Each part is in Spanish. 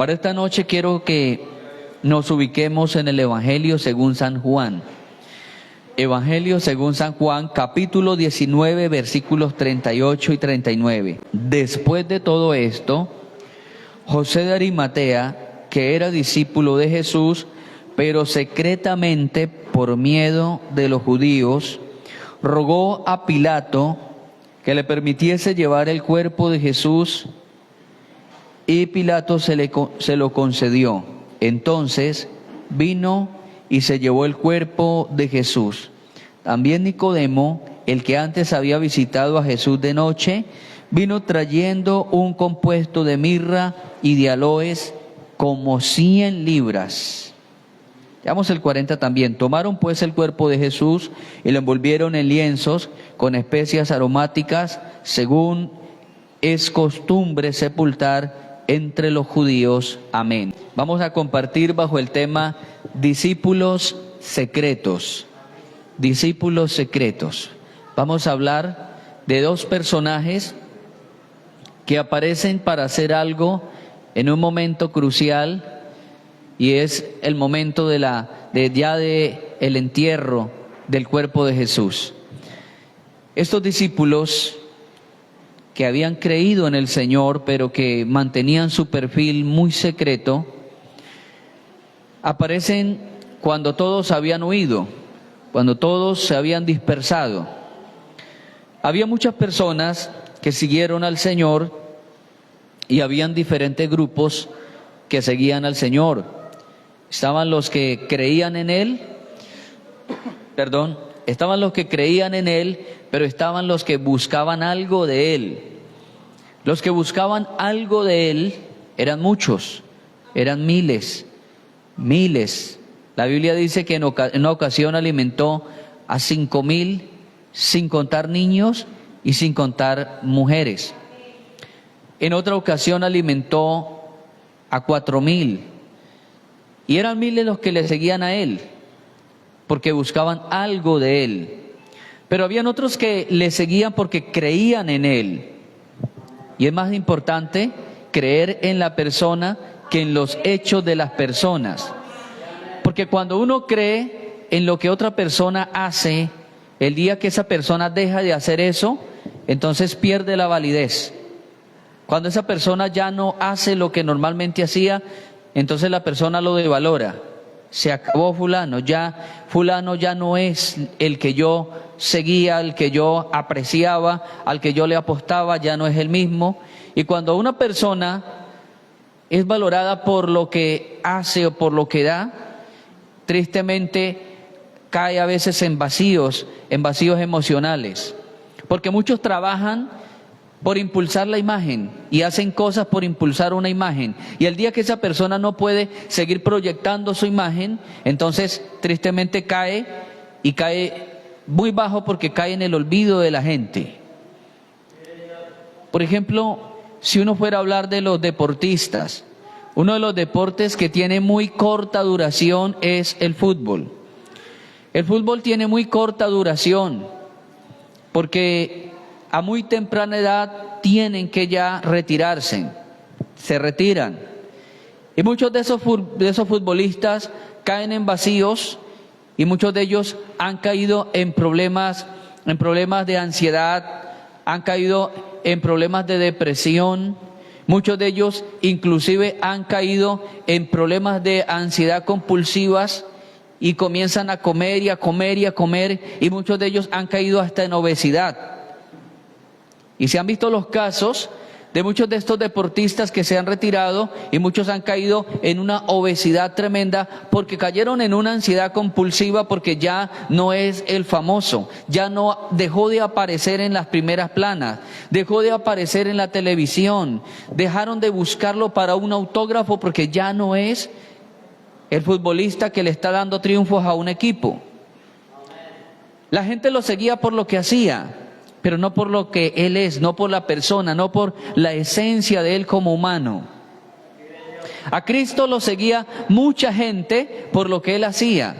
Para esta noche quiero que nos ubiquemos en el Evangelio según San Juan. Evangelio según San Juan, capítulo 19, versículos 38 y 39. Después de todo esto, José de Arimatea, que era discípulo de Jesús, pero secretamente por miedo de los judíos, rogó a Pilato que le permitiese llevar el cuerpo de Jesús, y Pilato se lo concedió. Entonces vino y se llevó el cuerpo de Jesús. También Nicodemo, el que antes había visitado a Jesús de noche, vino trayendo un compuesto de mirra y de aloes, como 100 libras. Veamos el 40 también. Tomaron pues el cuerpo de Jesús y lo envolvieron en lienzos con especias aromáticas, según es costumbre sepultar entre los judíos. Amén. Vamos a compartir bajo el tema discípulos secretos. Discípulos secretos. Vamos a hablar de dos personajes que aparecen para hacer algo en un momento crucial, y es el momento del entierro del cuerpo de Jesús. Estos discípulos que habían creído en el Señor, pero que mantenían su perfil muy secreto, aparecen cuando todos habían huido, cuando todos se habían dispersado. Había muchas personas que siguieron al Señor y habían diferentes grupos que seguían al Señor. Estaban los que creían en Él, estaban los que creían en Él, pero estaban los que buscaban algo de Él. Los que buscaban algo de Él eran muchos, eran miles. La Biblia dice que en una ocasión alimentó a 5,000, sin contar niños y sin contar mujeres. En otra ocasión alimentó a 4,000. Y eran miles los que le seguían a Él, porque buscaban algo de Él. Pero habían otros que le seguían porque creían en Él. Y es más importante creer en la persona que en los hechos de las personas. Porque cuando uno cree en lo que otra persona hace, el día que esa persona deja de hacer eso, entonces pierde la validez. Cuando esa persona ya no hace lo que normalmente hacía, entonces la persona lo devalora. Se acabó fulano ya no es el que yo seguía, el que yo apreciaba, al que yo le apostaba, ya no es el mismo. Y cuando una persona es valorada por lo que hace o por lo que da, tristemente cae a veces en vacíos emocionales. Porque muchos trabajan por impulsar la imagen y hacen cosas por impulsar una imagen, y el día que esa persona no puede seguir proyectando su imagen, entonces tristemente cae muy bajo, porque cae en el olvido de la gente. Por ejemplo, si uno fuera a hablar de los deportistas, uno de los deportes que tiene muy corta duración es el fútbol. El fútbol tiene muy corta duración porque a muy temprana edad tienen que ya retirarse, se retiran. Y muchos de esos futbolistas caen en vacíos, y muchos de ellos han caído en problemas de ansiedad, han caído en problemas de depresión. Muchos de ellos inclusive han caído en problemas de ansiedad compulsivas y comienzan a comer y a comer y a comer, y muchos de ellos han caído hasta en obesidad. Y se han visto los casos de muchos de estos deportistas que se han retirado, y muchos han caído en una obesidad tremenda porque cayeron en una ansiedad compulsiva, porque ya no es el famoso, ya no dejó de aparecer en las primeras planas, dejó de aparecer en la televisión, dejaron de buscarlo para un autógrafo porque ya no es el futbolista que le está dando triunfos a un equipo. La gente lo seguía por lo que hacía, pero no por lo que Él es, no por la persona, no por la esencia de Él como humano. A Cristo lo seguía mucha gente por lo que Él hacía,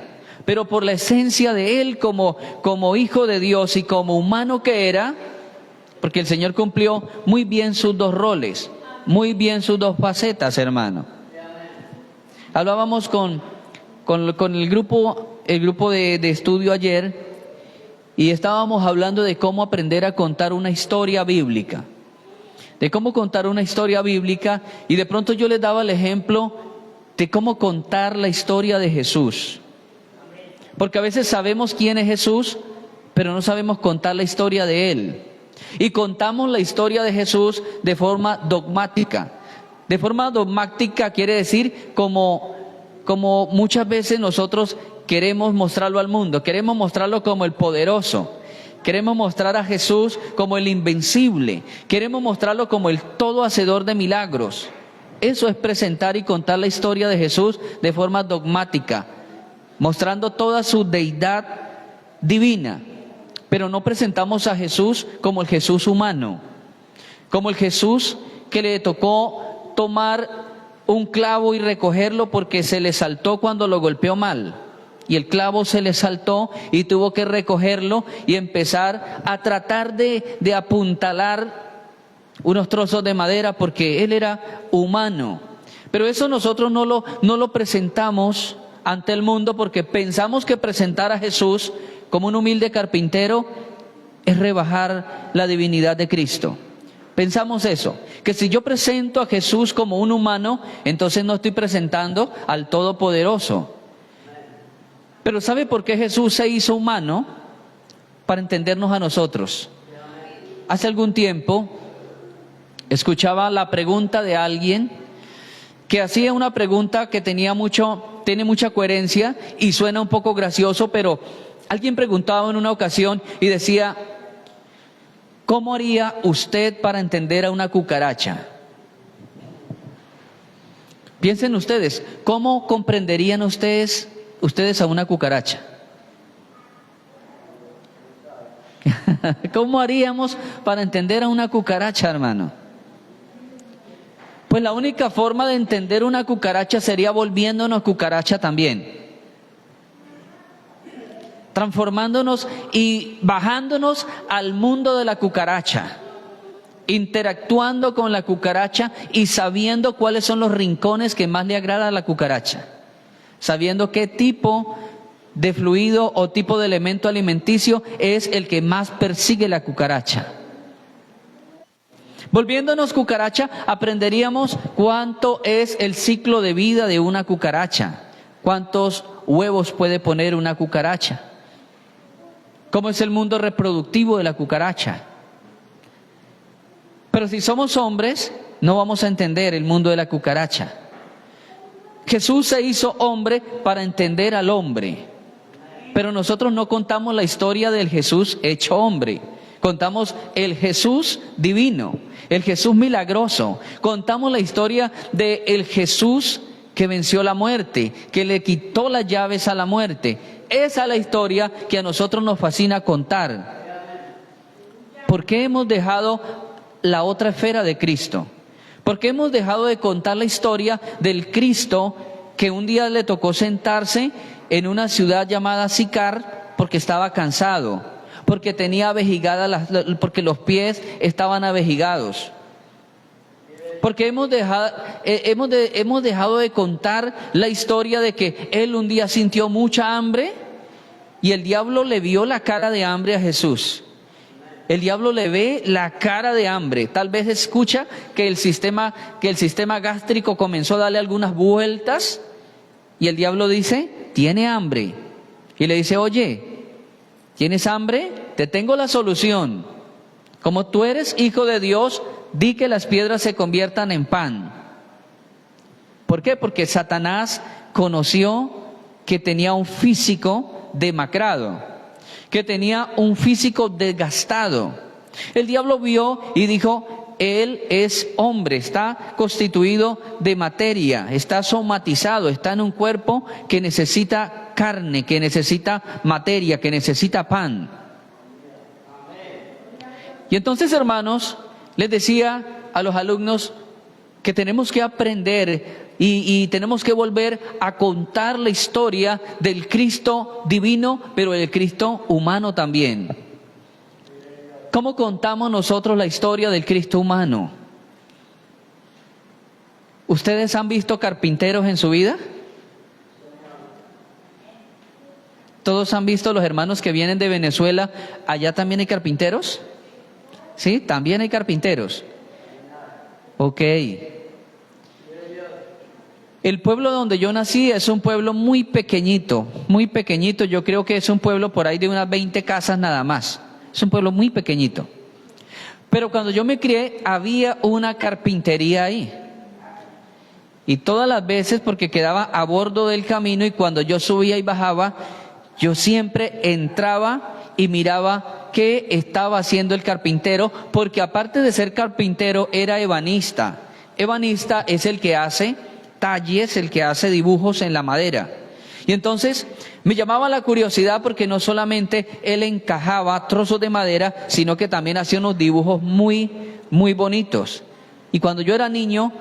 pero por la esencia de Él como Hijo de Dios y como humano que era, porque el Señor cumplió muy bien sus dos roles, muy bien sus dos facetas, hermano. Hablábamos con el grupo de estudio ayer y estábamos hablando de cómo aprender a contar una historia bíblica. De cómo contar una historia bíblica, y de pronto yo les daba el ejemplo de cómo contar la historia de Jesús. Porque a veces sabemos quién es Jesús, pero no sabemos contar la historia de Él. Y contamos la historia de Jesús de forma dogmática. De forma dogmática quiere decir como muchas veces nosotros queremos mostrarlo al mundo. Queremos mostrarlo como el poderoso. Queremos mostrar a Jesús como el invencible. Queremos mostrarlo como el todo hacedor de milagros. Eso es presentar y contar la historia de Jesús de forma dogmática, mostrando toda su deidad divina. Pero no presentamos a Jesús como el Jesús humano, como el Jesús que le tocó tomar un clavo y recogerlo porque se le saltó cuando lo golpeó mal. Y el clavo se le saltó y tuvo que recogerlo y empezar a tratar de apuntalar unos trozos de madera porque él era humano. Pero eso nosotros no lo presentamos ante el mundo porque pensamos que presentar a Jesús como un humilde carpintero es rebajar la divinidad de Cristo. Pensamos eso, que si yo presento a Jesús como un humano, entonces no estoy presentando al Todopoderoso. Pero ¿sabe por qué Jesús se hizo humano? Para entendernos a nosotros. Hace algún tiempo escuchaba la pregunta de alguien que hacía una pregunta que tiene mucha coherencia y suena un poco gracioso, pero alguien preguntaba en una ocasión y decía: ¿cómo haría usted para entender a una cucaracha? Piensen ustedes, ¿cómo comprenderían ustedes a una cucaracha? ¿Cómo haríamos para entender a una cucaracha, hermano? Pues la única forma de entender una cucaracha sería volviéndonos cucaracha también. Transformándonos y bajándonos al mundo de la cucaracha. Interactuando con la cucaracha y sabiendo cuáles son los rincones que más le agrada a la cucaracha. Sabiendo qué tipo de fluido o tipo de elemento alimenticio es el que más persigue la cucaracha. Volviéndonos cucaracha, aprenderíamos cuánto es el ciclo de vida de una cucaracha, cuántos huevos puede poner una cucaracha, cómo es el mundo reproductivo de la cucaracha. Pero si somos hombres, no vamos a entender el mundo de la cucaracha. Jesús se hizo hombre para entender al hombre, pero nosotros no contamos la historia del Jesús hecho hombre, contamos el Jesús divino, el Jesús milagroso, contamos la historia del Jesús que venció la muerte, que le quitó las llaves a la muerte. Esa es la historia que a nosotros nos fascina contar. ¿Por qué hemos dejado la otra esfera de Cristo? Porque hemos dejado de contar la historia del Cristo que un día le tocó sentarse en una ciudad llamada Sicar porque estaba cansado, porque tenía avejigada porque los pies estaban avejigados. Porque hemos dejado de contar la historia de que él un día sintió mucha hambre y el diablo le vio la cara de hambre a Jesús. El diablo le ve la cara de hambre. Tal vez escucha que el sistema gástrico comenzó a darle algunas vueltas y el diablo dice: tiene hambre. Y le dice: oye, ¿tienes hambre? Te tengo la solución. Como tú eres hijo de Dios, di que las piedras se conviertan en pan. ¿Por qué? Porque Satanás conoció que tenía un físico demacrado, que tenía un físico desgastado. El diablo vio y dijo: él es hombre, está constituido de materia, está somatizado, está en un cuerpo que necesita carne, que necesita materia, que necesita pan. Y entonces, hermanos, les decía a los alumnos que tenemos que aprender y tenemos que volver a contar la historia del Cristo divino, pero del Cristo humano también. ¿Cómo contamos nosotros la historia del Cristo humano? ¿Ustedes han visto carpinteros en su vida? ¿Todos han visto los hermanos que vienen de Venezuela? ¿Allá también hay carpinteros? ¿Sí? También hay carpinteros. Ok. El pueblo donde yo nací es un pueblo muy pequeñito, muy pequeñito. Yo creo que es un pueblo por ahí de unas 20 casas nada más. Es un pueblo muy pequeñito. Pero cuando yo me crié, había una carpintería ahí. Y todas las veces, porque quedaba a bordo del camino, y cuando yo subía y bajaba, yo siempre entraba y miraba qué estaba haciendo el carpintero, porque aparte de ser carpintero, era ebanista. Ebanista es el que hace talles, el que hace dibujos en la madera. Y entonces me llamaba la curiosidad porque no solamente él encajaba trozos de madera, sino que también hacía unos dibujos muy, muy bonitos. Y cuando yo era niño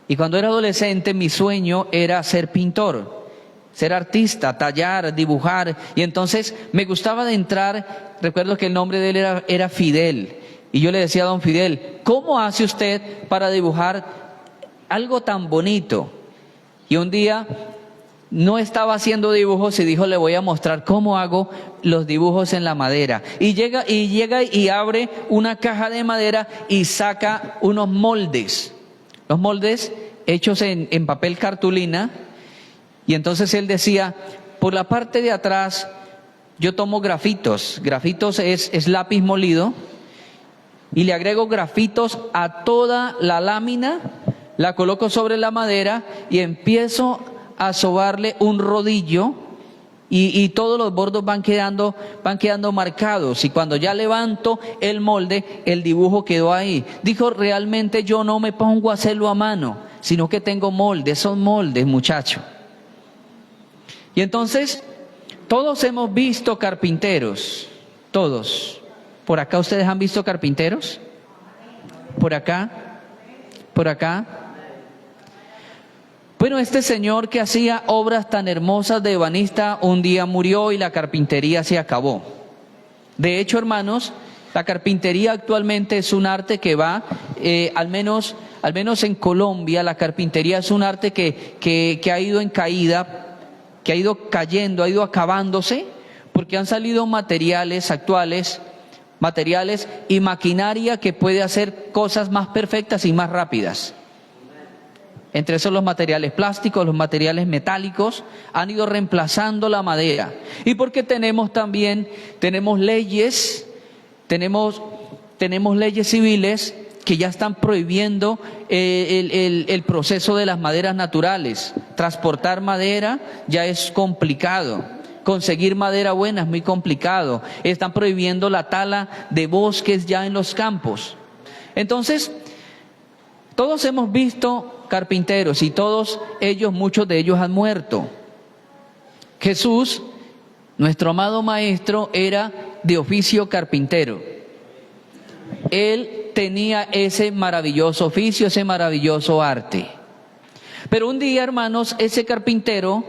y cuando era adolescente, mi sueño era ser pintor, ser artista, tallar, dibujar. Y entonces me gustaba de entrar. Recuerdo que el nombre de él era Fidel. Y yo le decía a don Fidel, ¿cómo hace usted para dibujar algo tan bonito? Y un día no estaba haciendo dibujos y dijo, le voy a mostrar cómo hago los dibujos en la madera. Y llega y abre una caja de madera y saca unos moldes. Los moldes hechos en papel cartulina. Y entonces él decía, por la parte de atrás yo tomo grafitos. Grafitos es lápiz molido. Y le agrego grafitos a toda la lámina, la coloco sobre la madera y empiezo a sobarle un rodillo y todos los bordos van quedando marcados. Y cuando ya levanto el molde, el dibujo quedó ahí. Dijo, realmente yo no me pongo a hacerlo a mano, sino que tengo moldes, son moldes, muchacho. Y entonces, todos hemos visto carpinteros, todos. ¿Por acá ustedes han visto carpinteros? ¿Por acá? ¿Por acá? Bueno, este señor que hacía obras tan hermosas de ebanista, un día murió y la carpintería se acabó. De hecho, hermanos, la carpintería actualmente es un arte que va, al menos en Colombia, la carpintería es un arte que ha ido en caída, que ha ido cayendo, ha ido acabándose, porque han salido materiales actuales, materiales y maquinaria que puede hacer cosas más perfectas y más rápidas. Entre esos los materiales plásticos, los materiales metálicos han ido reemplazando la madera. Y porque tenemos leyes civiles que ya están prohibiendo el proceso de las maderas naturales. Transportar madera ya es complicado. Conseguir madera buena es muy complicado. Están prohibiendo la tala de bosques ya en los campos. Entonces, todos hemos visto carpinteros y todos ellos, muchos de ellos han muerto. Jesús, nuestro amado maestro, era de oficio carpintero. Él tenía ese maravilloso oficio, ese maravilloso arte. Pero un día, hermanos, ese carpintero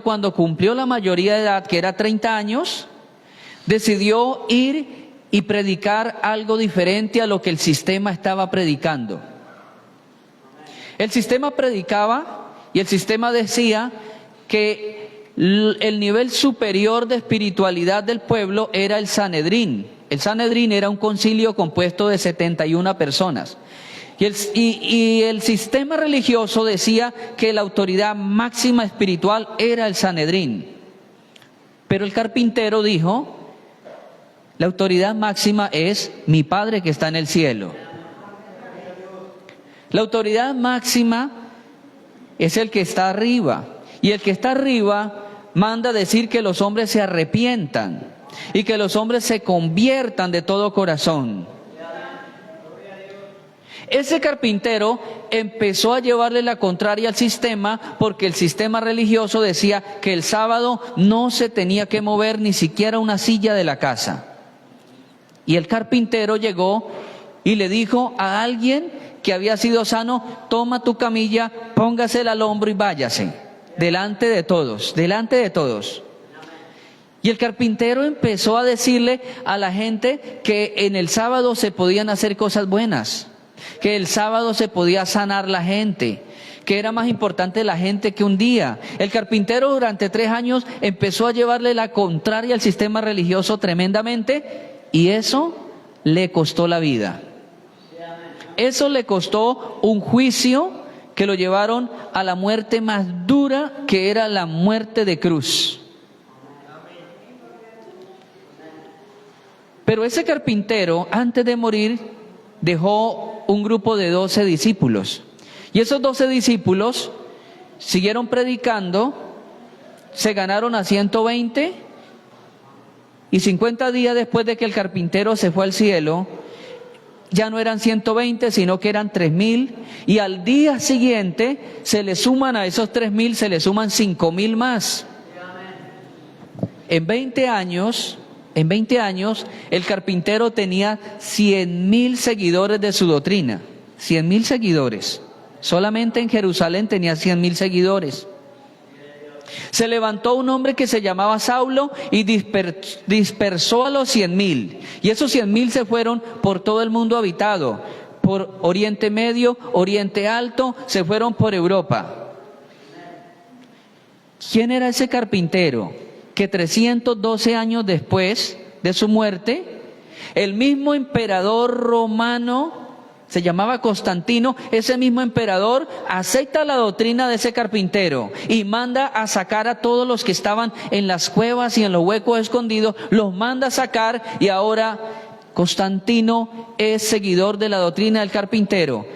cuando cumplió la mayoría de edad, que era 30 años, decidió ir y predicar algo diferente a lo que el sistema estaba predicando. El sistema predicaba y el sistema decía que el nivel superior de espiritualidad del pueblo era el Sanedrín. El Sanedrín era un concilio compuesto de 71 personas. Y el sistema religioso decía que la autoridad máxima espiritual era el Sanedrín. Pero el carpintero dijo, la autoridad máxima es mi Padre que está en el cielo. La autoridad máxima es el que está arriba. Y el que está arriba manda decir que los hombres se arrepientan y que los hombres se conviertan de todo corazón. Ese carpintero empezó a llevarle la contraria al sistema porque el sistema religioso decía que el sábado no se tenía que mover ni siquiera una silla de la casa. Y el carpintero llegó y le dijo a alguien que había sido sano, toma tu camilla, póngasela al hombro y váyase, delante de todos. Y el carpintero empezó a decirle a la gente que en el sábado se podían hacer cosas buenas, que el sábado se podía sanar la gente, que era más importante la gente que un día. El carpintero durante 3 años empezó a llevarle la contraria al sistema religioso tremendamente, y eso le costó la vida. Eso le costó un juicio que lo llevaron a la muerte más dura, que era la muerte de cruz. Pero ese carpintero, antes de morir, dejó un grupo de 12 discípulos. Y esos 12 discípulos siguieron predicando, se ganaron a 120, y 50 días después de que el carpintero se fue al cielo, ya no eran 120, sino que eran 3.000, y al día siguiente se le suman a esos 3.000, se le suman 5.000 más. En 20 años, el carpintero tenía 100.000 seguidores de su doctrina. 100.000 seguidores. Solamente en Jerusalén tenía 100.000 seguidores. Se levantó un hombre que se llamaba Saulo y dispersó a los 100.000. Y esos 100.000 se fueron por todo el mundo habitado, por Oriente Medio, Oriente Alto, se fueron por Europa. ¿Quién era ese carpintero que 312 años después de su muerte, el mismo emperador romano, se llamaba Constantino, ese mismo emperador acepta la doctrina de ese carpintero y manda a sacar a todos los que estaban en las cuevas y en los huecos escondidos, los manda a sacar, y ahora Constantino es seguidor de la doctrina del carpintero?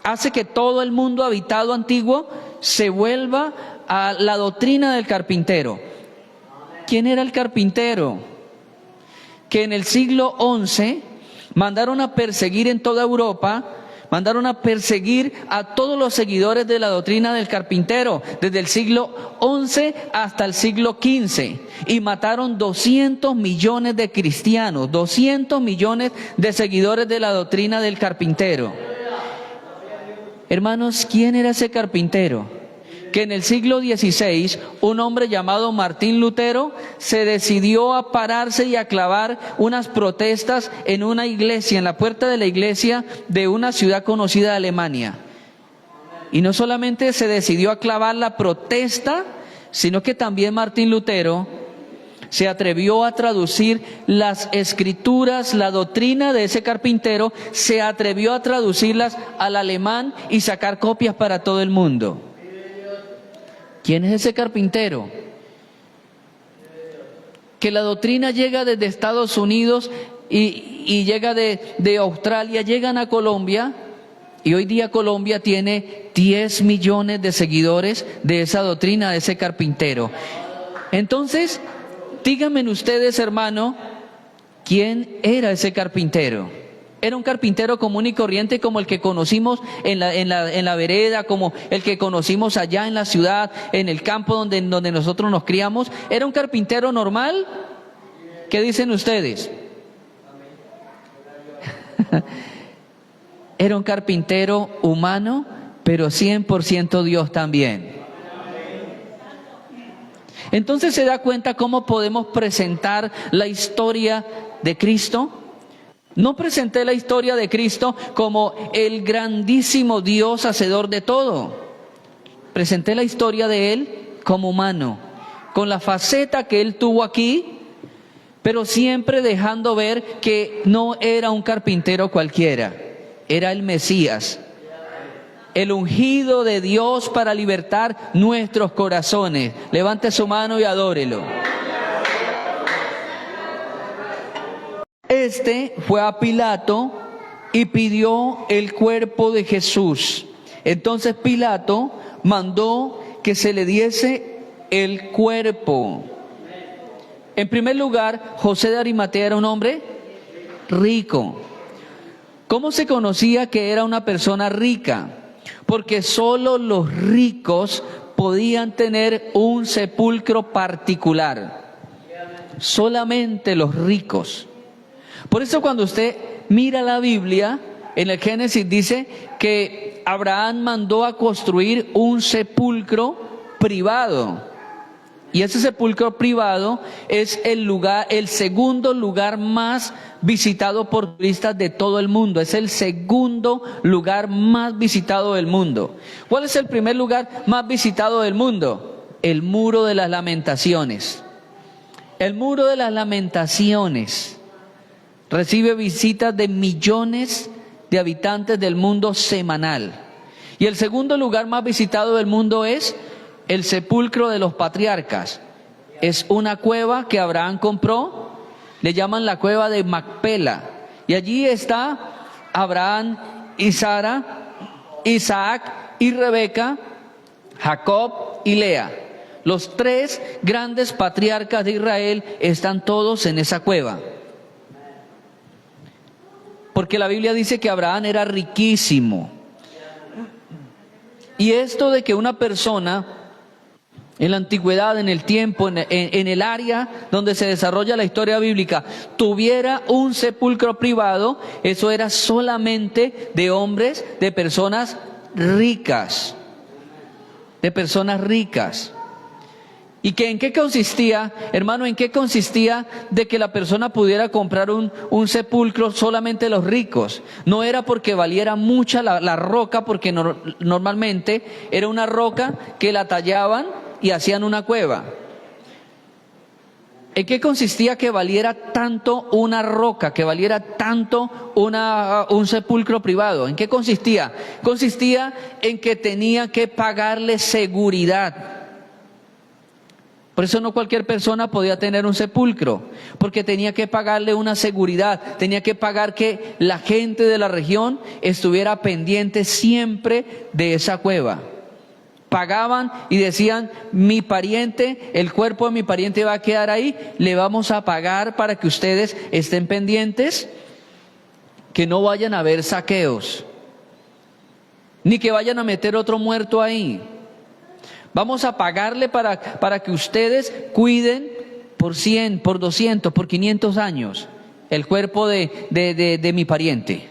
Hace que todo el mundo habitado antiguo se vuelva a la doctrina del carpintero. ¿Quién era el carpintero? Que en el siglo XI mandaron a perseguir en toda Europa, mandaron a perseguir a todos los seguidores de la doctrina del carpintero, desde el siglo XI hasta el siglo XV, y mataron 200 millones de cristianos, 200 millones de seguidores de la doctrina del carpintero. Hermanos, ¿quién era ese carpintero? Que en el siglo XVI un hombre llamado Martín Lutero se decidió a pararse y a clavar unas protestas en una iglesia, en la puerta de la iglesia de una ciudad conocida de Alemania. Y no solamente se decidió a clavar la protesta, sino que también Martín Lutero se atrevió a traducir las escrituras, la doctrina de ese carpintero, se atrevió a traducirlas al alemán y sacar copias para todo el mundo. ¿Quién es ese carpintero? Que la doctrina llega desde Estados Unidos y llega de Australia, llegan a Colombia, y hoy día Colombia tiene 10 millones de seguidores de esa doctrina, de ese carpintero. Entonces, díganme ustedes, hermano, ¿quién era ese carpintero? Era un carpintero común y corriente como el que conocimos en la vereda, como el que conocimos allá en la ciudad, en el campo donde nosotros nos criamos. ¿Era un carpintero normal? ¿Qué dicen ustedes? Era un carpintero humano, pero 100% Dios también. Entonces se da cuenta cómo podemos presentar la historia de Cristo. No presenté la historia de Cristo como el grandísimo Dios hacedor de todo. Presenté la historia de Él como humano, con la faceta que Él tuvo aquí, pero siempre dejando ver que no era un carpintero cualquiera, era el Mesías, el ungido de Dios para libertar nuestros corazones. Levante su mano y adórelo. Este fue a Pilato y pidió el cuerpo de Jesús. Entonces Pilato mandó que se le diese el cuerpo. En primer lugar, José de Arimatea era un hombre rico. ¿Cómo se conocía que era una persona rica? Porque solo los ricos podían tener un sepulcro particular. Solamente los ricos. Por eso cuando usted mira la Biblia, en el Génesis dice que Abraham mandó a construir un sepulcro privado. Y ese sepulcro privado es el segundo lugar más visitado por turistas de todo el mundo. Es el segundo lugar más visitado del mundo. ¿Cuál es el primer lugar más visitado del mundo? El Muro de las Lamentaciones. El Muro de las Lamentaciones recibe visitas de millones de habitantes del mundo semanal. Y el segundo lugar más visitado del mundo es el sepulcro de los patriarcas. Es una cueva que Abraham compró, le llaman la cueva de Macpela. Y allí está Abraham y Sara, Isaac y Rebeca, Jacob y Lea. Los tres grandes patriarcas de Israel están todos en esa cueva. Porque la Biblia dice que Abraham era riquísimo. Y esto de que una persona en la antigüedad, en el tiempo, en el área donde se desarrolla la historia bíblica, tuviera un sepulcro privado, eso era solamente de hombres, de personas ricas. De personas ricas. ¿Y que en qué consistía, hermano, en qué consistía de que la persona pudiera comprar un sepulcro solamente los ricos? No era porque valiera mucha la roca, porque normalmente era una roca que la tallaban y hacían una cueva. ¿En qué consistía que valiera tanto una roca, que valiera tanto un sepulcro privado? ¿En qué consistía? Consistía en que tenía que pagarle seguridad. Por eso no cualquier persona podía tener un sepulcro, porque tenía que pagarle una seguridad, tenía que pagar que la gente de la región estuviera pendiente siempre de esa cueva. Pagaban y decían, mi pariente, el cuerpo de mi pariente va a quedar ahí, le vamos a pagar para que ustedes estén pendientes, que no vayan a haber saqueos, ni que vayan a meter otro muerto ahí. Vamos a pagarle para que ustedes cuiden por 100, por 200, por 500 años el cuerpo de mi pariente.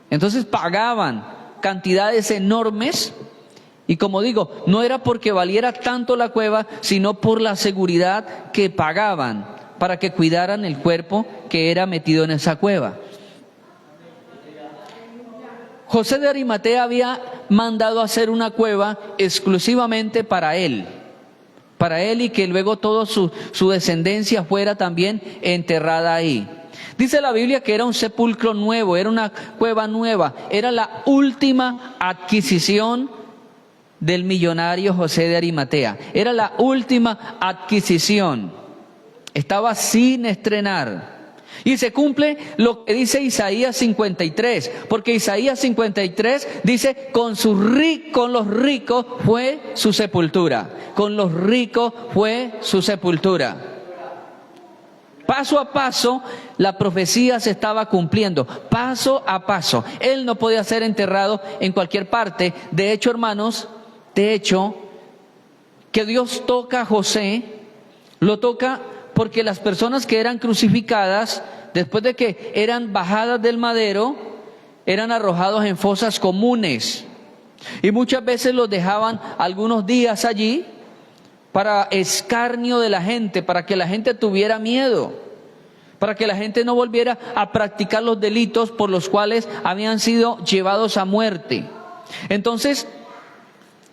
Entonces pagaban cantidades enormes y, como digo, no era porque valiera tanto la cueva, sino por la seguridad que pagaban para que cuidaran el cuerpo que era metido en esa cueva. José de Arimatea había mandado hacer una cueva exclusivamente para él y que luego toda su descendencia fuera también enterrada ahí. Dice la Biblia que era un sepulcro nuevo, era una cueva nueva, era la última adquisición del millonario José de Arimatea, era la última adquisición, estaba sin estrenar. Y se cumple lo que dice Isaías 53, porque Isaías 53 dice, con los ricos fue su sepultura, con los ricos fue su sepultura. Paso a paso la profecía se estaba cumpliendo, paso a paso. Él no podía ser enterrado en cualquier parte. De hecho, hermanos, que Dios toca a José, lo toca porque las personas que eran crucificadas, después de que eran bajadas del madero, eran arrojados en fosas comunes. Y muchas veces los dejaban algunos días allí para escarnio de la gente, para que la gente tuviera miedo, para que la gente no volviera a practicar los delitos por los cuales habían sido llevados a muerte. Entonces,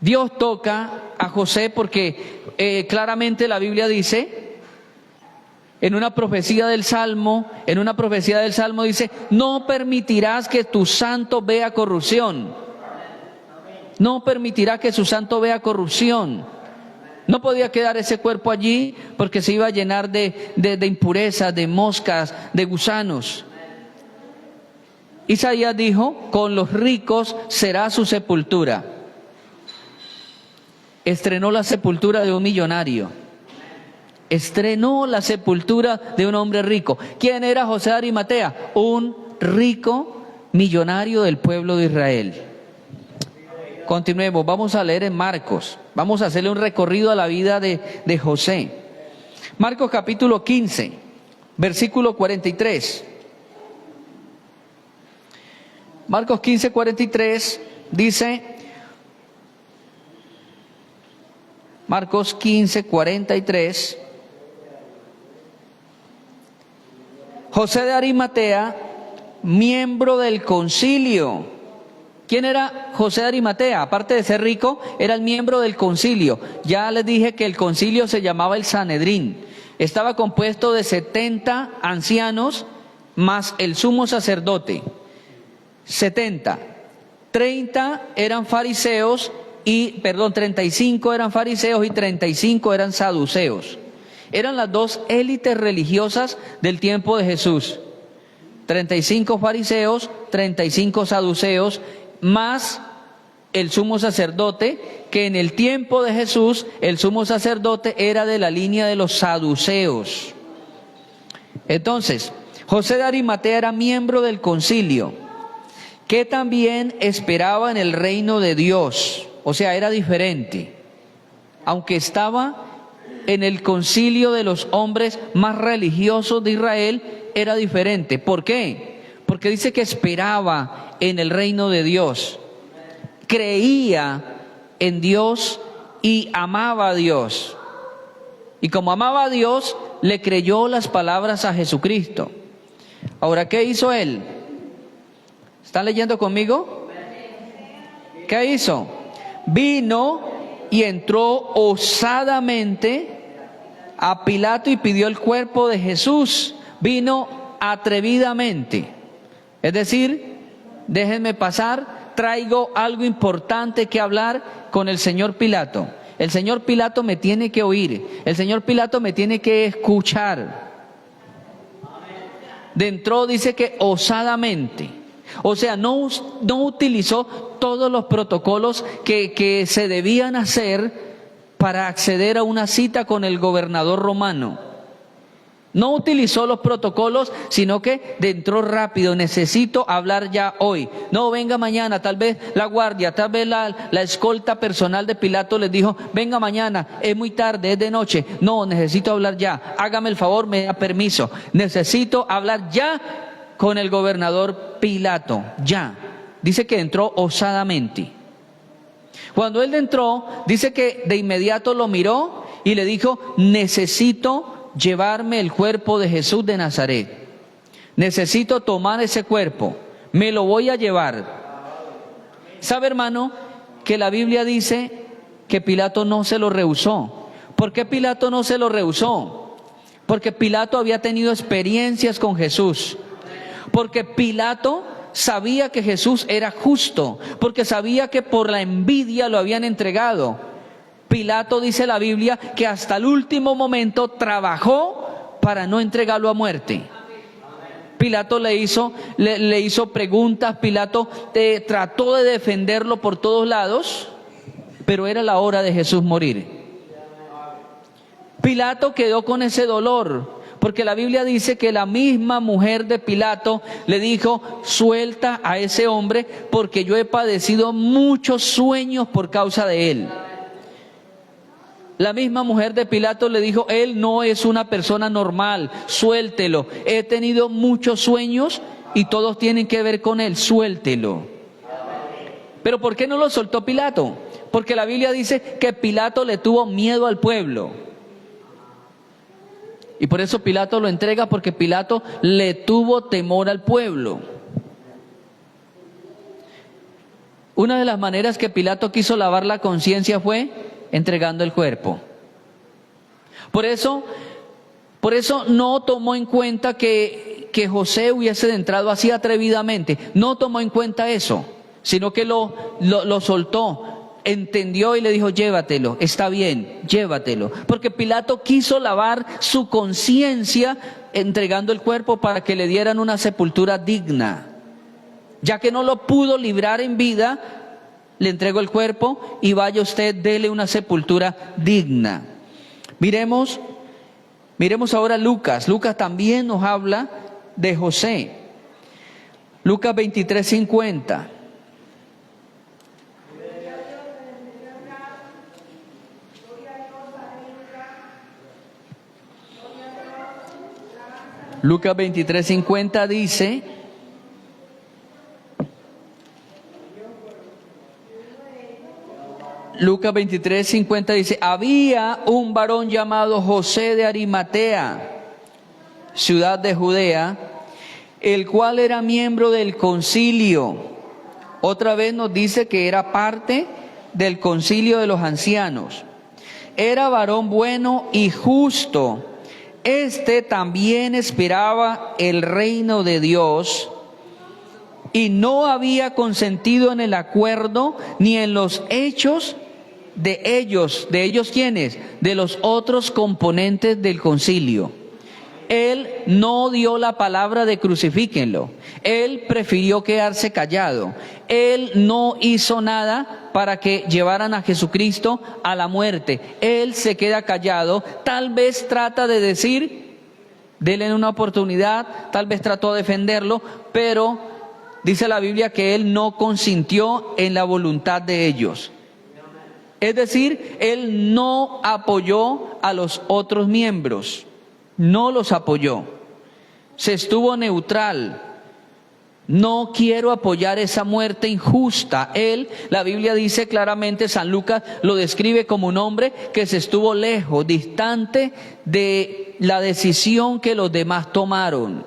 Dios toca a José porque claramente la Biblia dice, en una profecía del Salmo dice, no permitirás que tu santo vea corrupción. No permitirá que su santo vea corrupción. No podía quedar ese cuerpo allí porque se iba a llenar de impurezas, de moscas, de gusanos. Isaías dijo, con los ricos será su sepultura. Estrenó la sepultura de un millonario. Estrenó la sepultura de un hombre rico. ¿Quién era José de Arimatea? Un rico millonario del pueblo de Israel. Continuemos, vamos a leer en Marcos. Vamos a hacerle un recorrido a la vida de José. Marcos capítulo 15, versículo 43. Marcos 15, 43 dice, Marcos 15, 43. José de Arimatea, miembro del concilio. ¿Quién era José de Arimatea? Aparte de ser rico, era el miembro del concilio. Ya les dije que el concilio se llamaba el Sanedrín. Estaba compuesto de 70 ancianos más el sumo sacerdote. 70. 35 eran fariseos y 35 eran saduceos. Eran las dos élites religiosas del tiempo de Jesús. 35 fariseos, 35 saduceos, más el sumo sacerdote, que en el tiempo de Jesús el sumo sacerdote era de la línea de los saduceos. Entonces, José de Arimatea era miembro del concilio, que también esperaba en el reino de Dios. O sea, era diferente. Aunque estaba en el concilio de los hombres más religiosos de Israel, era diferente. ¿Por qué? Porque dice que esperaba en el reino de Dios. Creía en Dios y amaba a Dios. Y como amaba a Dios, le creyó las palabras a Jesucristo. Ahora, ¿qué hizo él? ¿Están leyendo conmigo? ¿Qué hizo? Vino y entró osadamente a Pilato y pidió el cuerpo de Jesús. Vino atrevidamente. Es decir, déjenme pasar, traigo algo importante que hablar con el señor Pilato. El señor Pilato me tiene que oír. El señor Pilato me tiene que escuchar. Entró, dice que osadamente. O sea, no utilizó todos los protocolos que se debían hacer para acceder a una cita con el gobernador romano. No utilizó los protocolos, sino que entró rápido. Necesito hablar ya hoy. No, venga mañana. Tal vez la guardia, tal vez la escolta personal de Pilato les dijo, venga mañana, es muy tarde, es de noche. No, necesito hablar ya. Hágame el favor, me da permiso. Necesito hablar ya con el gobernador Pilato. Ya. Dice que entró osadamente. Cuando él entró, dice que de inmediato lo miró y le dijo, necesito llevarme el cuerpo de Jesús de Nazaret. Necesito tomar ese cuerpo. Me lo voy a llevar. ¿Sabe, hermano, que la Biblia dice que Pilato no se lo rehusó? ¿Por qué Pilato no se lo rehusó? Porque Pilato había tenido experiencias con Jesús. Porque Pilato sabía que Jesús era justo, porque sabía que por la envidia lo habían entregado. Pilato, dice la Biblia, que hasta el último momento trabajó para no entregarlo a muerte. Pilato le hizo preguntas, Pilato trató de defenderlo por todos lados, pero era la hora de Jesús morir. Pilato quedó con ese dolor, porque la Biblia dice que la misma mujer de Pilato le dijo, suelta a ese hombre porque yo he padecido muchos sueños por causa de él. La misma mujer de Pilato le dijo, él no es una persona normal, suéltelo. He tenido muchos sueños y todos tienen que ver con él, suéltelo. Pero ¿por qué no lo soltó Pilato? Porque la Biblia dice que Pilato le tuvo miedo al pueblo. Y por eso Pilato lo entrega, porque Pilato le tuvo temor al pueblo. Una de las maneras que Pilato quiso lavar la conciencia fue entregando el cuerpo. Por eso no tomó en cuenta que José hubiese entrado así atrevidamente. No tomó en cuenta eso, sino que lo soltó. Entendió y le dijo, llévatelo, está bien, llévatelo. Porque Pilato quiso lavar su conciencia entregando el cuerpo para que le dieran una sepultura digna. Ya que no lo pudo librar en vida, le entregó el cuerpo y vaya usted, dele una sepultura digna. Miremos ahora Lucas. Lucas también nos habla de José. Lucas 23:50. Lucas 23:50 dice, Lucas 23:50 dice, había un varón llamado José de Arimatea, ciudad de Judea, el cual era miembro del concilio. Otra vez nos dice que era parte del concilio de los ancianos. Era varón bueno y justo. Este también esperaba el reino de Dios y no había consentido en el acuerdo ni en los hechos de ellos. ¿De ellos quiénes? De los otros componentes del concilio. Él no dio la palabra de crucifíquenlo. Él prefirió quedarse callado. Él no hizo nada para que llevaran a Jesucristo a la muerte. Él se queda callado. Tal vez trata de decir, denle una oportunidad, tal vez trató de defenderlo, pero dice la Biblia que él no consintió en la voluntad de ellos. Es decir, él no apoyó a los otros miembros. No los apoyó, se estuvo neutral. No quiero apoyar esa muerte injusta. Él, la Biblia dice claramente, San Lucas lo describe como un hombre que se estuvo lejos, distante de la decisión que los demás tomaron.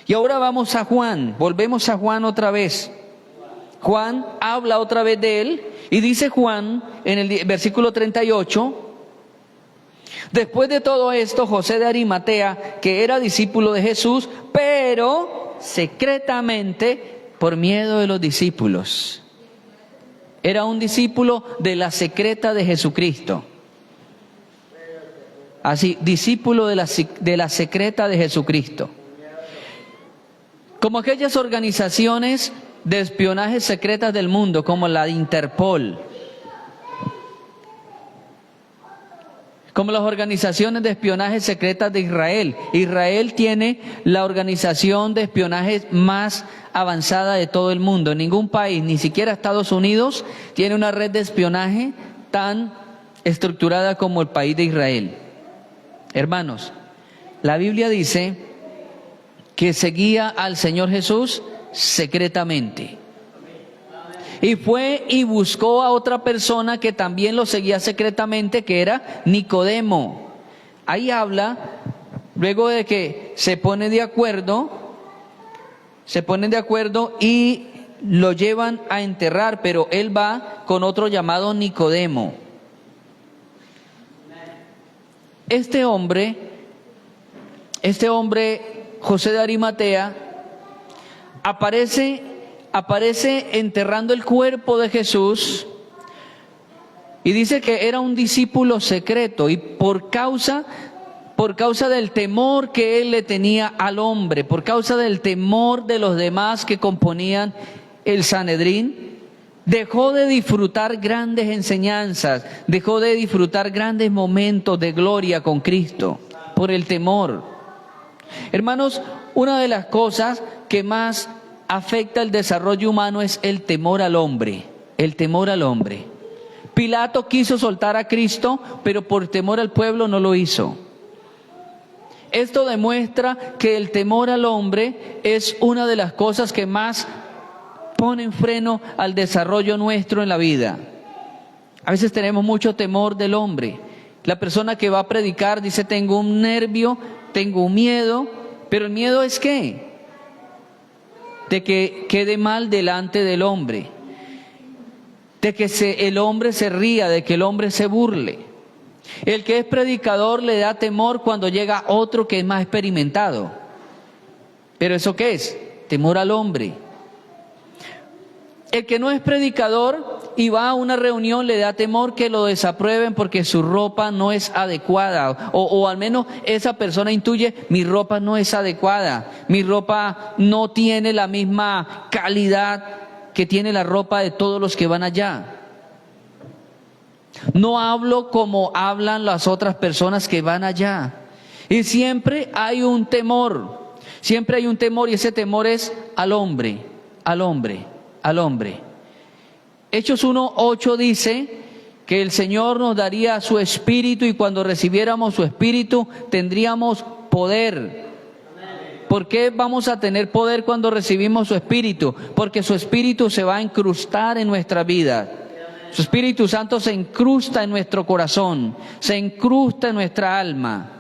Y ahora vamos a Juan, volvemos a Juan otra vez. Juan habla otra vez de él y dice Juan en el versículo 38, después de todo esto, José de Arimatea, que era discípulo de Jesús, pero secretamente por miedo de los discípulos. Era un discípulo de la secreta de Jesucristo. Así, discípulo de la secreta de Jesucristo. Como aquellas organizaciones de espionaje secretas del mundo, como la Interpol, como las organizaciones de espionaje secretas de Israel. Israel tiene la organización de espionaje más avanzada de todo el mundo. Ningún país, ni siquiera Estados Unidos, tiene una red de espionaje tan estructurada como el país de Israel. Hermanos, la Biblia dice que seguía al Señor Jesús secretamente. Y fue y buscó a otra persona que también lo seguía secretamente, que era Nicodemo. Ahí habla, luego de que se ponen de acuerdo y lo llevan a enterrar, pero él va con otro llamado Nicodemo. Este hombre, José de Arimatea, aparece enterrando el cuerpo de Jesús y dice que era un discípulo secreto y por causa del temor que él le tenía al hombre, por causa del temor de los demás que componían el Sanedrín, dejó de disfrutar grandes enseñanzas, dejó de disfrutar grandes momentos de gloria con Cristo por el temor. Hermanos, una de las cosas que más afecta el desarrollo humano es el temor al hombre, el temor al hombre. Pilato quiso soltar a Cristo, pero por temor al pueblo no lo hizo. Esto demuestra que el temor al hombre es una de las cosas que más ponen freno al desarrollo nuestro en la vida. A veces tenemos mucho temor del hombre. La persona que va a predicar dice, tengo un nervio, tengo un miedo, pero el miedo es ¿qué? De que quede mal delante del hombre, de que el hombre se ría, de que el hombre se burle. El que es predicador le da temor cuando llega otro que es más experimentado. ¿Pero eso qué es? Temor al hombre. El que no es predicador y va a una reunión le da temor que lo desaprueben porque su ropa no es adecuada, o al menos esa persona intuye, mi ropa no es adecuada, mi ropa no tiene la misma calidad que tiene la ropa de todos los que van allá. No hablo como hablan las otras personas que van allá. Y siempre hay un temor, y ese temor es al hombre. Hechos 1:8 dice que el Señor nos daría su espíritu y cuando recibiéramos su espíritu tendríamos poder. ¿Por qué vamos a tener poder cuando recibimos su espíritu? Porque su espíritu se va a incrustar en nuestra vida. Su Espíritu Santo se incrusta en nuestro corazón, se incrusta en nuestra alma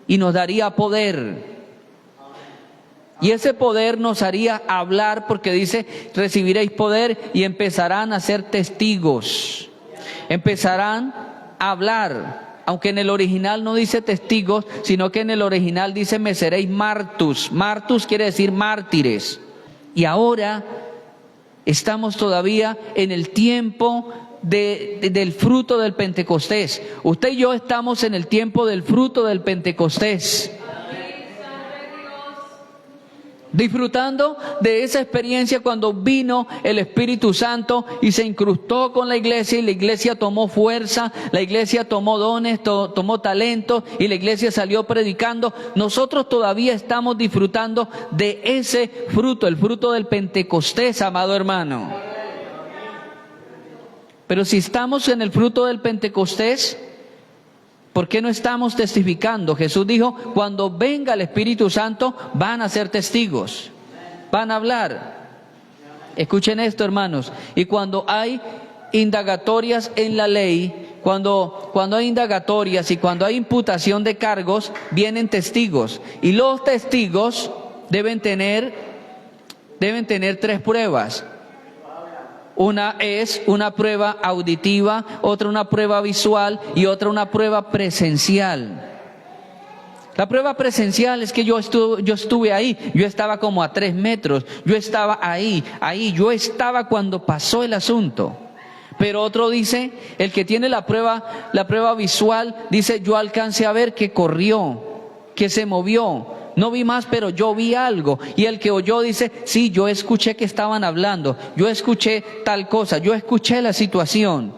y nos daría poder. Y ese poder nos haría hablar, porque dice, recibiréis poder y empezarán a ser testigos. Empezarán a hablar, aunque en el original no dice testigos, sino que en el original dice me seréis martus. Martus quiere decir mártires. Y ahora estamos todavía en el tiempo del fruto del Pentecostés. Usted y yo estamos en el tiempo del fruto del Pentecostés. Disfrutando de esa experiencia cuando vino el Espíritu Santo y se incrustó con la iglesia, y la iglesia tomó fuerza, la iglesia tomó dones, tomó talentos, y la iglesia salió predicando. Nosotros todavía estamos disfrutando de ese fruto, el fruto del Pentecostés, amado hermano. Pero si estamos en el fruto del Pentecostés, ¿por qué no estamos testificando? Jesús dijo, cuando venga el Espíritu Santo, van a ser testigos, van a hablar. Escuchen esto, hermanos. Y cuando hay indagatorias en la ley, cuando hay indagatorias y cuando hay imputación de cargos, vienen testigos. Y los testigos deben tener 3 pruebas. Una es una prueba auditiva, otra una prueba visual y otra una prueba presencial. La prueba presencial es que yo estuve ahí, yo estaba como a 3 metros, yo estaba ahí, yo estaba cuando pasó el asunto. Pero otro dice, el que tiene la prueba visual, dice, yo alcancé a ver que corrió, que se movió. No vi más, pero yo vi algo. Y el que oyó dice, sí, yo escuché que estaban hablando, yo escuché tal cosa, yo escuché la situación.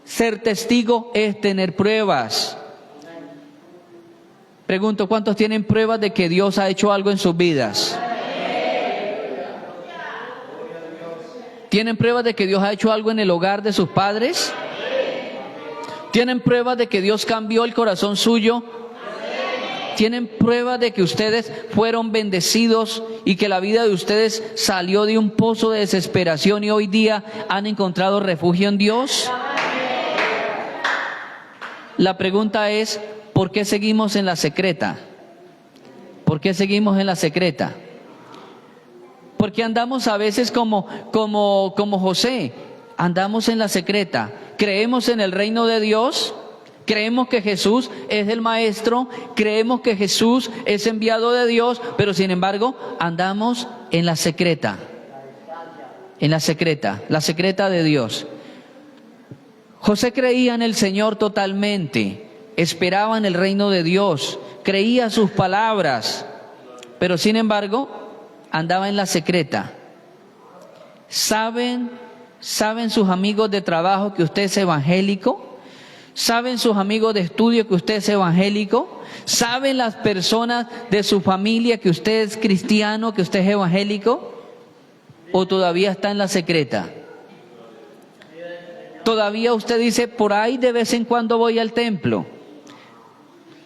Ser testigo es tener pruebas. Pregunto, ¿cuántos tienen pruebas de que Dios ha hecho algo en sus vidas? ¿Tienen pruebas de que Dios ha hecho algo en el hogar de sus padres? ¿Tienen pruebas de que Dios cambió el corazón suyo? ¿Tienen pruebas de que ustedes fueron bendecidos y que la vida de ustedes salió de un pozo de desesperación y hoy día han encontrado refugio en Dios? La pregunta es, ¿por qué seguimos en la secreta? ¿Por qué seguimos en la secreta? Porque andamos a veces como José, andamos en la secreta. Creemos en el reino de Dios. Creemos que Jesús es el Maestro, creemos que Jesús es enviado de Dios, pero sin embargo andamos en la secreta, la secreta de Dios. José creía en el Señor totalmente, esperaba en el reino de Dios, creía sus palabras, pero sin embargo andaba en la secreta. ¿Saben sus amigos de trabajo que usted es evangélico? ¿Saben sus amigos de estudio que usted es evangélico? ¿Saben las personas de su familia que usted es cristiano, que usted es evangélico? ¿O todavía está en la secreta? Todavía usted dice, por ahí de vez en cuando voy al templo.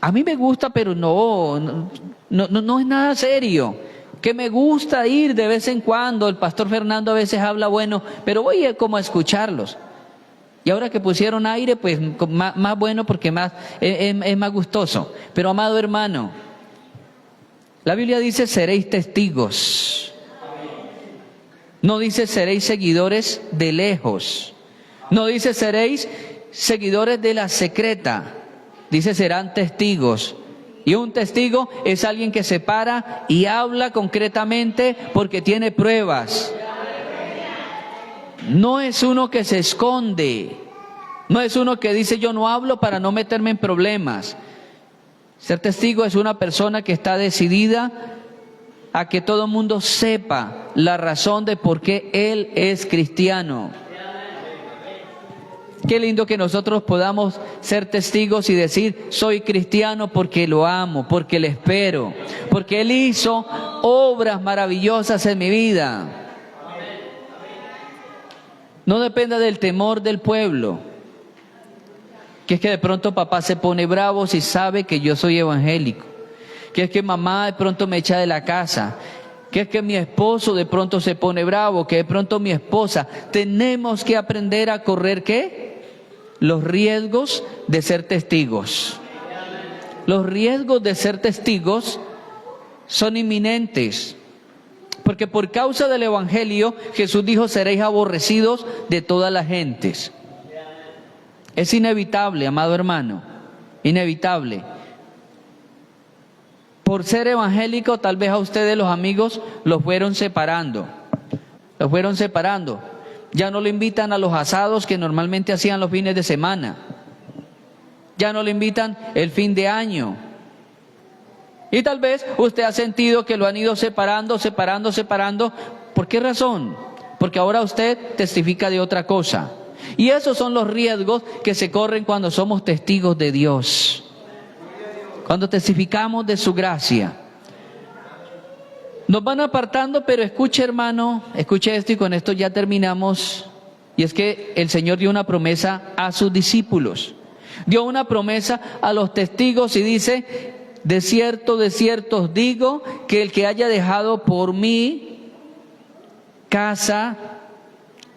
A mí me gusta, pero no es nada serio. Que me gusta ir de vez en cuando, el pastor Fernando a veces habla bueno, pero voy como a escucharlos. Y ahora que pusieron aire, pues más bueno porque es más gustoso. Pero amado hermano, la Biblia dice seréis testigos. No dice seréis seguidores de lejos. No dice seréis seguidores de la secreta. Dice serán testigos. Y un testigo es alguien que se para y habla concretamente porque tiene pruebas. No es uno que se esconde, no es uno que dice yo no hablo para no meterme en problemas. Ser testigo es una persona que está decidida a que todo el mundo sepa la razón de por qué él es cristiano. Qué lindo que nosotros podamos ser testigos y decir soy cristiano porque lo amo, porque le espero, porque él hizo obras maravillosas en mi vida. No dependa del temor del pueblo, que es que de pronto papá se pone bravo si sabe que yo soy evangélico, que es que mamá de pronto me echa de la casa. que es que mi esposo de pronto se pone bravo, que de pronto mi esposa. Tenemos que aprender a correr, ¿qué? Los riesgos de ser testigos. Los riesgos de ser testigos son inminentes. Porque por causa del Evangelio, Jesús dijo, seréis aborrecidos de todas las gentes. Es inevitable, amado hermano, inevitable. Por ser evangélico, tal vez a ustedes los amigos los fueron separando. Los fueron separando. Ya no lo invitan a los asados que normalmente hacían los fines de semana. Ya no lo invitan el fin de año. Y tal vez usted ha sentido que lo han ido separando. ¿Por qué razón? Porque ahora usted testifica de otra cosa. Y esos son los riesgos que se corren cuando somos testigos de Dios. Cuando testificamos de su gracia. Nos van apartando, pero escuche, hermano, escuche esto y con esto ya terminamos. Y es que el Señor dio una promesa a sus discípulos. Dio una promesa a los testigos y dice, de cierto os digo, que el que haya dejado por mí casa,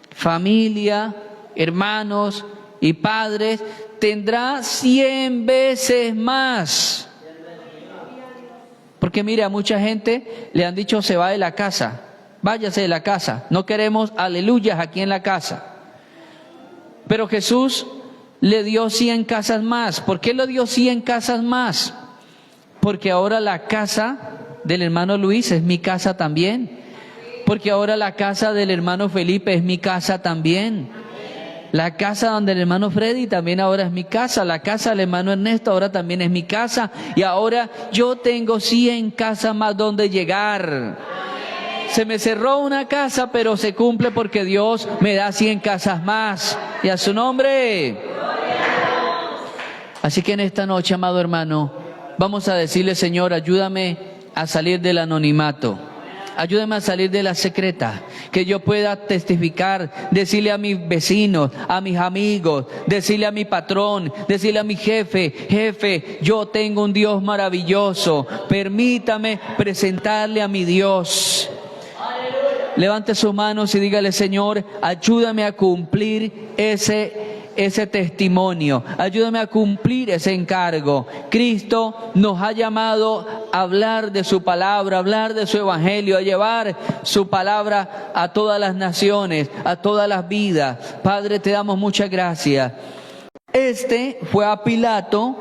familia, hermanos y padres, tendrá 100 veces más. Porque mire, a mucha gente le han dicho se va de la casa, váyase de la casa, no queremos aleluyas aquí en la casa. Pero Jesús le dio 100 casas más. ¿Por qué le dio 100 casas más? Porque ahora la casa del hermano Luis es mi casa también. Porque ahora la casa del hermano Felipe es mi casa también. La casa donde el hermano Freddy también ahora es mi casa. La casa del hermano Ernesto ahora también es mi casa. Y ahora yo tengo 100 casas más donde llegar. Se me cerró una casa, pero se cumple porque Dios me da 100 casas más. Y a su nombre. Así que en esta noche, amado hermano, vamos a decirle, Señor, ayúdame a salir del anonimato. Ayúdame a salir de la secreta, que yo pueda testificar, decirle a mis vecinos, a mis amigos, decirle a mi patrón, decirle a mi jefe, yo tengo un Dios maravilloso, permítame presentarle a mi Dios. Levante sus manos y dígale, Señor, ayúdame a cumplir ese testimonio, ayúdame a cumplir ese encargo. Cristo nos ha llamado a hablar de su palabra, a hablar de su evangelio, a llevar su palabra a todas las naciones, a todas las vidas. Padre, te damos muchas gracias. Este fue a Pilato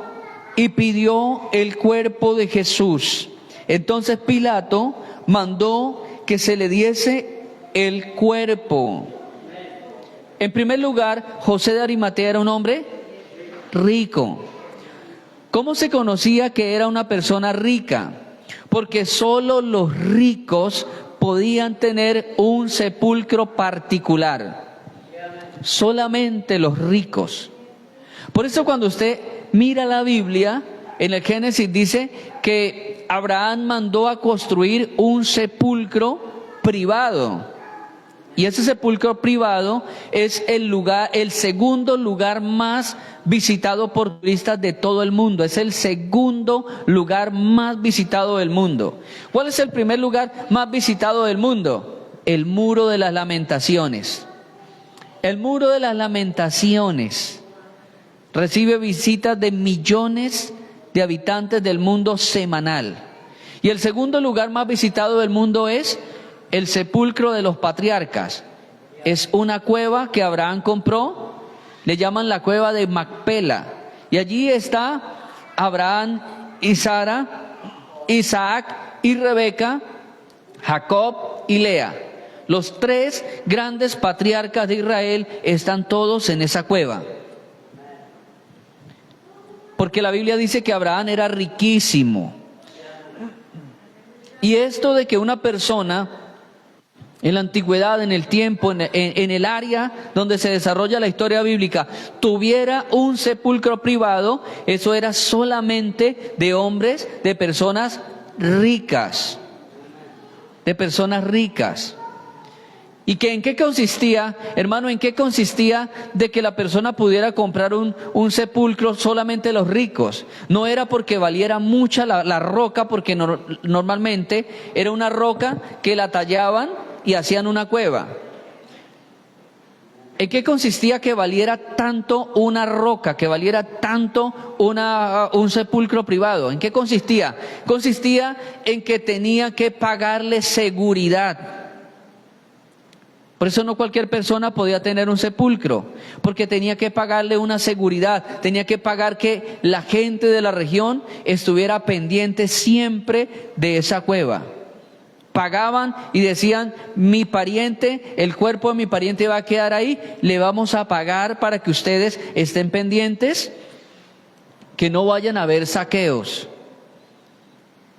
y pidió el cuerpo de Jesús. Entonces Pilato mandó que se le diese el cuerpo. En primer lugar, José de Arimatea era un hombre rico. ¿Cómo se conocía que era una persona rica? Porque solo los ricos podían tener un sepulcro particular. Solamente los ricos. Por eso cuando usted mira la Biblia, en el Génesis dice que Abraham mandó a construir un sepulcro privado. Y ese sepulcro privado es el segundo lugar más visitado por turistas de todo el mundo. Es el segundo lugar más visitado del mundo. ¿Cuál es el primer lugar más visitado del mundo? El Muro de las Lamentaciones. El Muro de las Lamentaciones recibe visitas de millones de habitantes del mundo semanal. Y el segundo lugar más visitado del mundo es el sepulcro de los patriarcas. Es una cueva que Abraham compró, le llaman la cueva de Macpela. Y allí está Abraham y Sara, Isaac y Rebeca, Jacob y Lea. Los 3 grandes patriarcas de Israel están todos en esa cueva. Porque la Biblia dice que Abraham era riquísimo. Y esto de que una persona en la antigüedad, en el tiempo, en el área donde se desarrolla la historia bíblica, tuviera un sepulcro privado, eso era solamente de hombres, de personas ricas. De personas ricas. ¿Y que en qué consistía, hermano, en qué consistía de que la persona pudiera comprar un sepulcro solamente los ricos? No era porque valiera mucha la roca, porque normalmente era una roca que la tallaban y hacían una cueva. ¿En qué consistía que valiera tanto una roca, que valiera tanto un sepulcro privado? ¿En qué consistía? Consistía en que tenía que pagarle seguridad. Por eso no cualquier persona podía tener un sepulcro, porque tenía que pagarle una seguridad, tenía que pagar que la gente de la región estuviera pendiente siempre de esa cueva. Pagaban y decían, mi pariente, el cuerpo de mi pariente va a quedar ahí, le vamos a pagar para que ustedes estén pendientes, que no vayan a haber saqueos,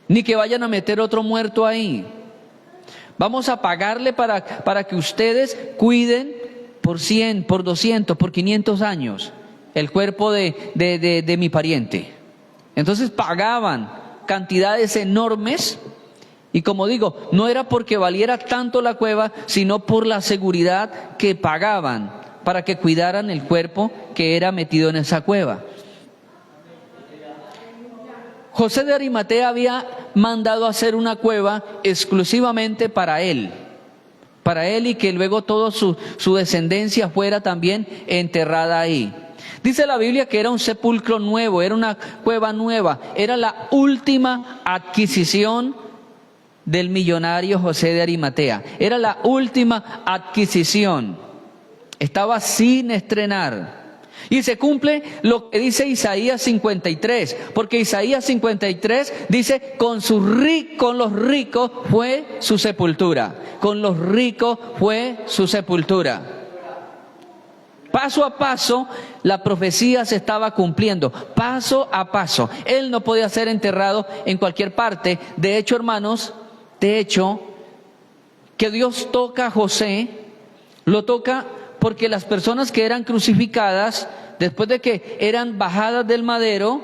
ni que vayan a meter otro muerto ahí. Vamos a pagarle para que ustedes cuiden por 100, por 200, por 500 años el cuerpo de mi pariente. Entonces pagaban cantidades enormes y, como digo, no era porque valiera tanto la cueva, sino por la seguridad que pagaban para que cuidaran el cuerpo que era metido en esa cueva. José de Arimatea había mandado hacer una cueva exclusivamente para él y que luego toda su descendencia fuera también enterrada ahí. Dice la Biblia que era un sepulcro nuevo, era una cueva nueva, era la última adquisición del millonario José de Arimatea, era la última adquisición, estaba sin estrenar. Y se cumple lo que dice Isaías 53, porque Isaías 53 dice, con los ricos fue su sepultura, con los ricos fue su sepultura. Paso a paso la profecía se estaba cumpliendo, paso a paso. Él no podía ser enterrado en cualquier parte. De hecho, hermanos, que Dios toca a José, lo toca porque las personas que eran crucificadas, después de que eran bajadas del madero,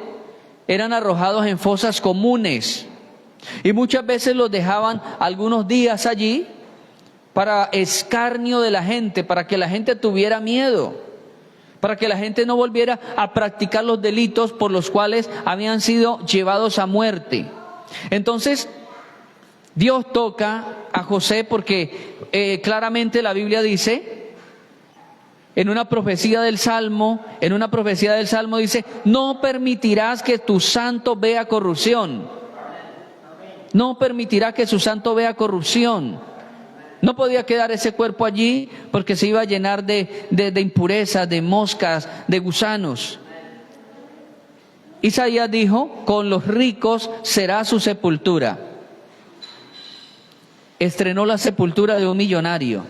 eran arrojados en fosas comunes. Y muchas veces los dejaban algunos días allí para escarnio de la gente, para que la gente tuviera miedo, para que la gente no volviera a practicar los delitos por los cuales habían sido llevados a muerte. Entonces, Dios toca a José porque claramente la Biblia dice, en una profecía del Salmo dice, no permitirás que tu santo vea corrupción. No permitirá que su santo vea corrupción. No podía quedar ese cuerpo allí porque se iba a llenar de impurezas, de moscas, de gusanos. Isaías dijo, con los ricos será su sepultura. Estrenó la sepultura de un millonario.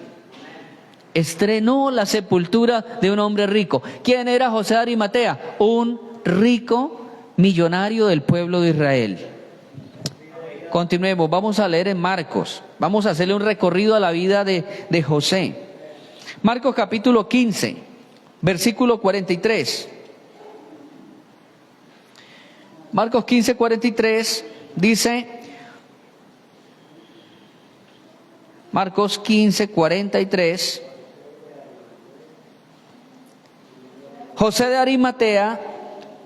Estrenó la sepultura de un hombre rico. ¿Quién era José de Arimatea? Un rico millonario del pueblo de Israel. Continuemos, vamos a leer en Marcos. Vamos a hacerle un recorrido a la vida de José. Marcos capítulo 15, versículo 43. Marcos 15, 43 dice... Marcos 15, 43. José de Arimatea,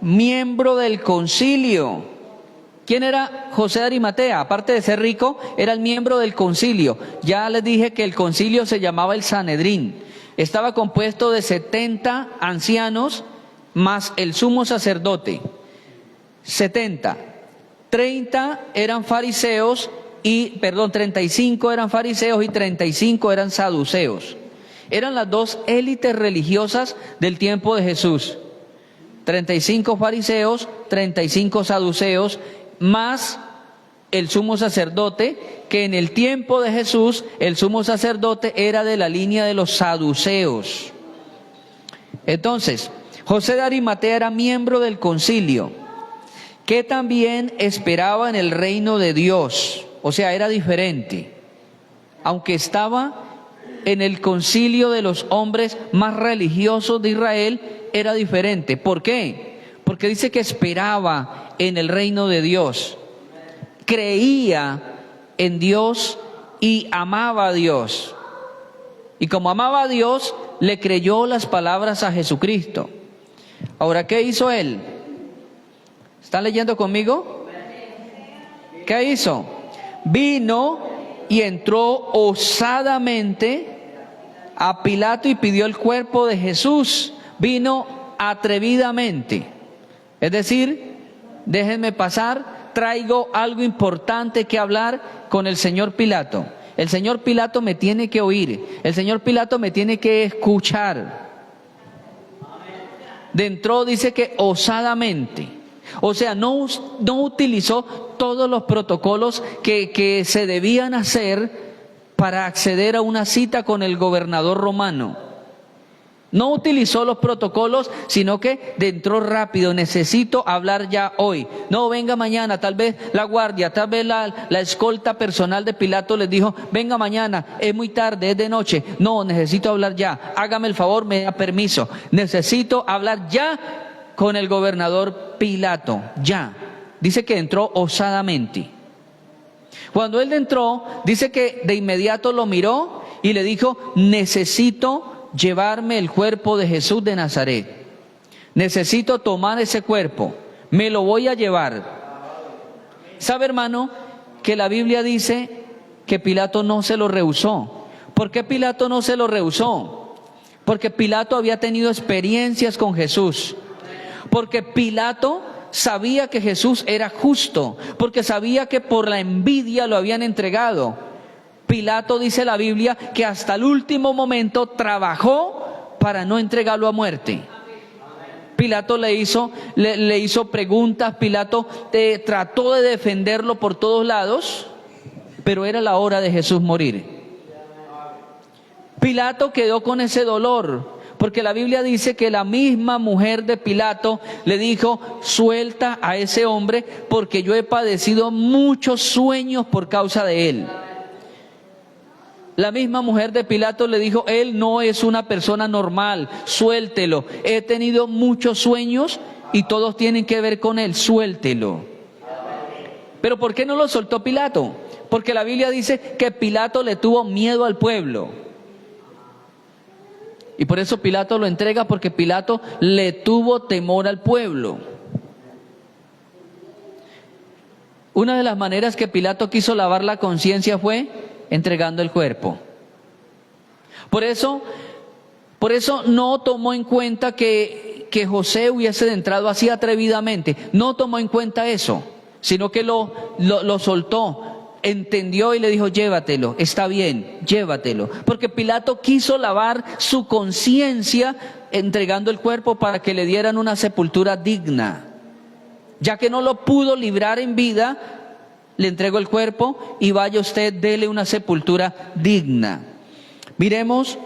miembro del concilio. ¿Quién era José de Arimatea? Aparte de ser rico, era el miembro del concilio. Ya les dije que el concilio se llamaba el Sanedrín. Estaba compuesto de 70 ancianos más el sumo sacerdote. 70. 35 eran fariseos y 35 eran saduceos. Eran las dos élites religiosas del tiempo de Jesús. 35 fariseos, 35 saduceos, más el sumo sacerdote, que en el tiempo de Jesús el sumo sacerdote era de la línea de los saduceos. Entonces, José de Arimatea era miembro del concilio, que también esperaba en el reino de Dios. O sea, era diferente. Aunque estaba en el concilio de los hombres más religiosos de Israel, era diferente. ¿Por qué? Porque dice que esperaba en el reino de Dios. Creía en Dios y amaba a Dios. Y como amaba a Dios, le creyó las palabras a Jesucristo. Ahora, ¿qué hizo él? ¿Están leyendo conmigo? ¿Qué hizo? Vino y entró osadamente a Pilato y pidió el cuerpo de Jesús. Vino atrevidamente. Es decir, déjenme pasar, traigo algo importante que hablar con el señor Pilato. El señor Pilato me tiene que oír, el señor Pilato me tiene que escuchar. Entró, dice que osadamente, o sea, no utilizó todos los protocolos que se debían hacer para acceder a una cita con el gobernador romano. No utilizó los protocolos, sino que entró rápido. Necesito hablar ya hoy. No, venga mañana. Tal vez la guardia, tal vez la escolta personal de Pilato les dijo, venga mañana, es muy tarde, es de noche. No, necesito hablar ya. Hágame el favor, me da permiso. Necesito hablar ya con el gobernador Pilato. Ya. Dice que entró osadamente. Cuando él entró, dice que de inmediato lo miró y le dijo, necesito llevarme el cuerpo de Jesús de Nazaret. Necesito tomar ese cuerpo. Me lo voy a llevar. ¿Sabe, hermano, que la Biblia dice que Pilato no se lo rehusó? ¿Por qué Pilato no se lo rehusó? Porque Pilato había tenido experiencias con Jesús. Porque Pilato sabía que Jesús era justo. Porque sabía que por la envidia lo habían entregado. Pilato, dice la Biblia, que hasta el último momento trabajó para no entregarlo a muerte. Pilato le hizo preguntas, Pilato trató de defenderlo por todos lados, pero era la hora de Jesús morir. Pilato quedó con ese dolor, porque la Biblia dice que la misma mujer de Pilato le dijo, suelta a ese hombre, porque yo he padecido muchos sueños por causa de él. La misma mujer de Pilato le dijo, él no es una persona normal, suéltelo. He tenido muchos sueños y todos tienen que ver con él, suéltelo. Pero ¿por qué no lo soltó Pilato? Porque la Biblia dice que Pilato le tuvo miedo al pueblo. Y por eso Pilato lo entrega, porque Pilato le tuvo temor al pueblo. Una de las maneras que Pilato quiso lavar la conciencia fue entregando el cuerpo. Por eso no tomó en cuenta que José hubiese entrado así atrevidamente. No tomó en cuenta eso, sino que lo soltó, entendió y le dijo, llévatelo, está bien, llévatelo. Porque Pilato quiso lavar su conciencia entregando el cuerpo para que le dieran una sepultura digna. Ya que no lo pudo librar en vida, le entrego el cuerpo y vaya usted, dele una sepultura digna. Miremos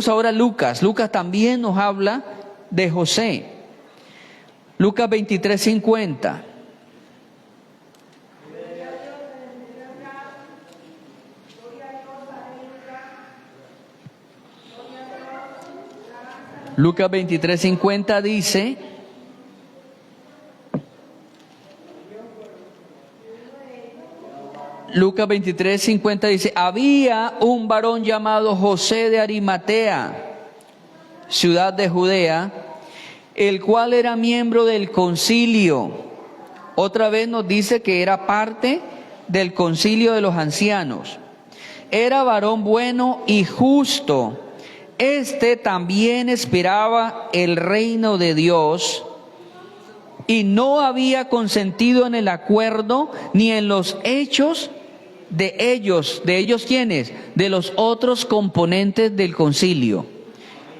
ahora Lucas. Lucas también nos habla de José. Lucas 23:50. Lucas 23:50 dice, Lucas 23:50 dice, había un varón llamado José de Arimatea, ciudad de Judea, el cual era miembro del concilio. Otra vez nos dice que era parte del concilio de los ancianos. Era varón bueno y justo. Este también esperaba el reino de Dios y no había consentido en el acuerdo ni en los hechos de ellos ¿quiénes? De los otros componentes del concilio.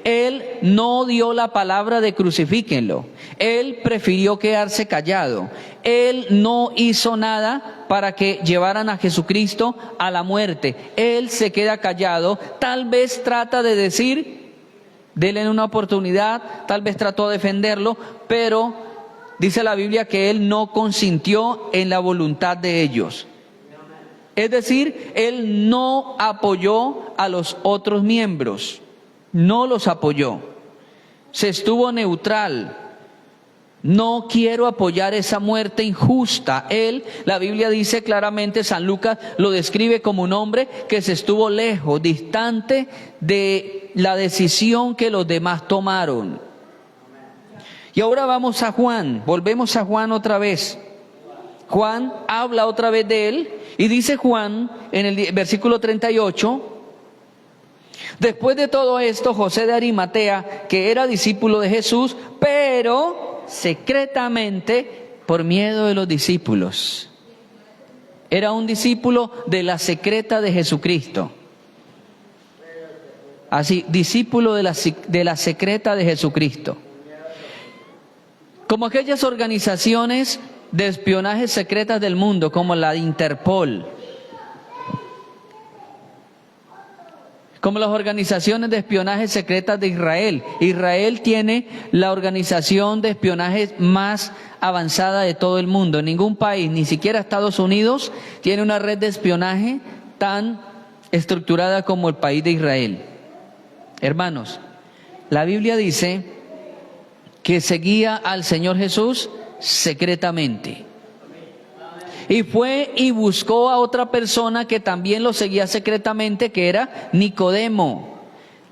Él no dio la palabra de crucifíquenlo. Él prefirió quedarse callado. Él no hizo nada para que llevaran a Jesucristo a la muerte. Él se queda callado. Tal vez trata de decir, denle una oportunidad, tal vez trató de defenderlo, pero dice la Biblia que él no consintió en la voluntad de ellos. Es decir, él no apoyó a los otros miembros, no los apoyó, se estuvo neutral. No quiero apoyar esa muerte injusta. Él, la Biblia dice claramente, San Lucas lo describe como un hombre que se estuvo lejos, distante de la decisión que los demás tomaron. Y ahora vamos a Juan, volvemos a Juan otra vez. Juan habla otra vez de él y dice Juan en el versículo 38, después de todo esto, José de Arimatea, que era discípulo de Jesús, pero secretamente por miedo de los discípulos. Era un discípulo de la secreta de Jesucristo. Así, discípulo de la secreta de Jesucristo. Como aquellas organizaciones de espionaje secretas del mundo, como la Interpol, como las organizaciones de espionaje secretas de Israel. Israel tiene la organización de espionaje más avanzada de todo el mundo. Ningún país, ni siquiera Estados Unidos, tiene una red de espionaje tan estructurada como el país de Israel. Hermanos, la Biblia dice que seguía al Señor Jesús secretamente. Y fue y buscó a otra persona que también lo seguía secretamente, que era Nicodemo.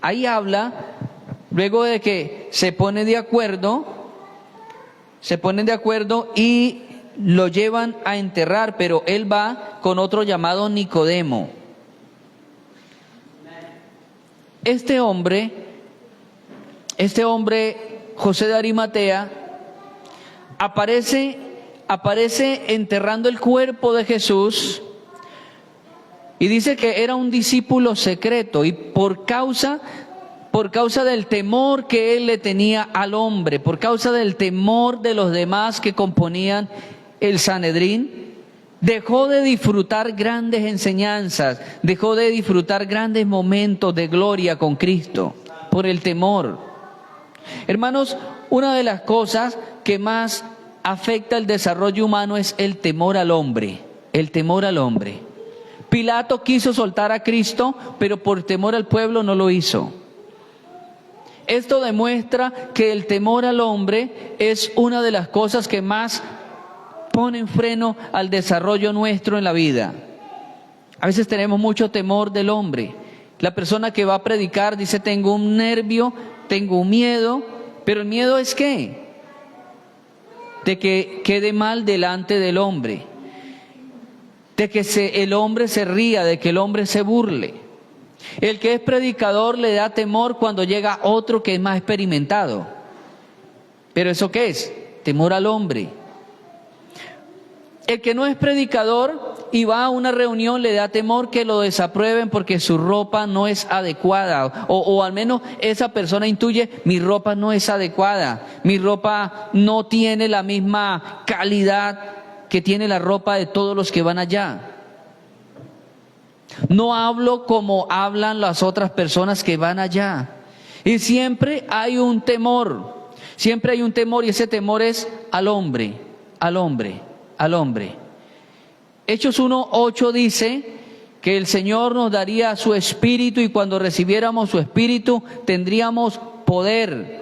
Ahí habla, luego de que se ponen de acuerdo y lo llevan a enterrar, pero él va con otro llamado Nicodemo. Este hombre, José de Arimatea, aparece enterrando el cuerpo de Jesús y dice que era un discípulo secreto, y por causa del temor que él le tenía al hombre, por causa del temor de los demás que componían el Sanedrín, dejó de disfrutar grandes enseñanzas, dejó de disfrutar grandes momentos de gloria con Cristo, por el temor. Hermanos, una de las cosas que más afecta el desarrollo humano es el temor al hombre, el temor al hombre. Pilato quiso soltar a Cristo, pero por temor al pueblo no lo hizo. Esto demuestra que el temor al hombre es una de las cosas que más ponen freno al desarrollo nuestro en la vida. A veces tenemos mucho temor del hombre. La persona que va a predicar dice: tengo un nervio, tengo un miedo, pero el miedo es ¿qué? De que quede mal delante del hombre, de que el hombre se ría, de que el hombre se burle. El que es predicador le da temor cuando llega otro que es más experimentado. ¿Pero eso qué es? Temor al hombre. El que no es predicador y va a una reunión le da temor que lo desaprueben porque su ropa no es adecuada, o al menos esa persona intuye: mi ropa no es adecuada, mi ropa no tiene la misma calidad que tiene la ropa de todos los que van allá. No hablo como hablan las otras personas que van allá. Y siempre hay un temor, y ese temor es al hombre, al hombre, al hombre. Hechos 1:8 dice que el Señor nos daría su espíritu, y cuando recibiéramos su espíritu tendríamos poder.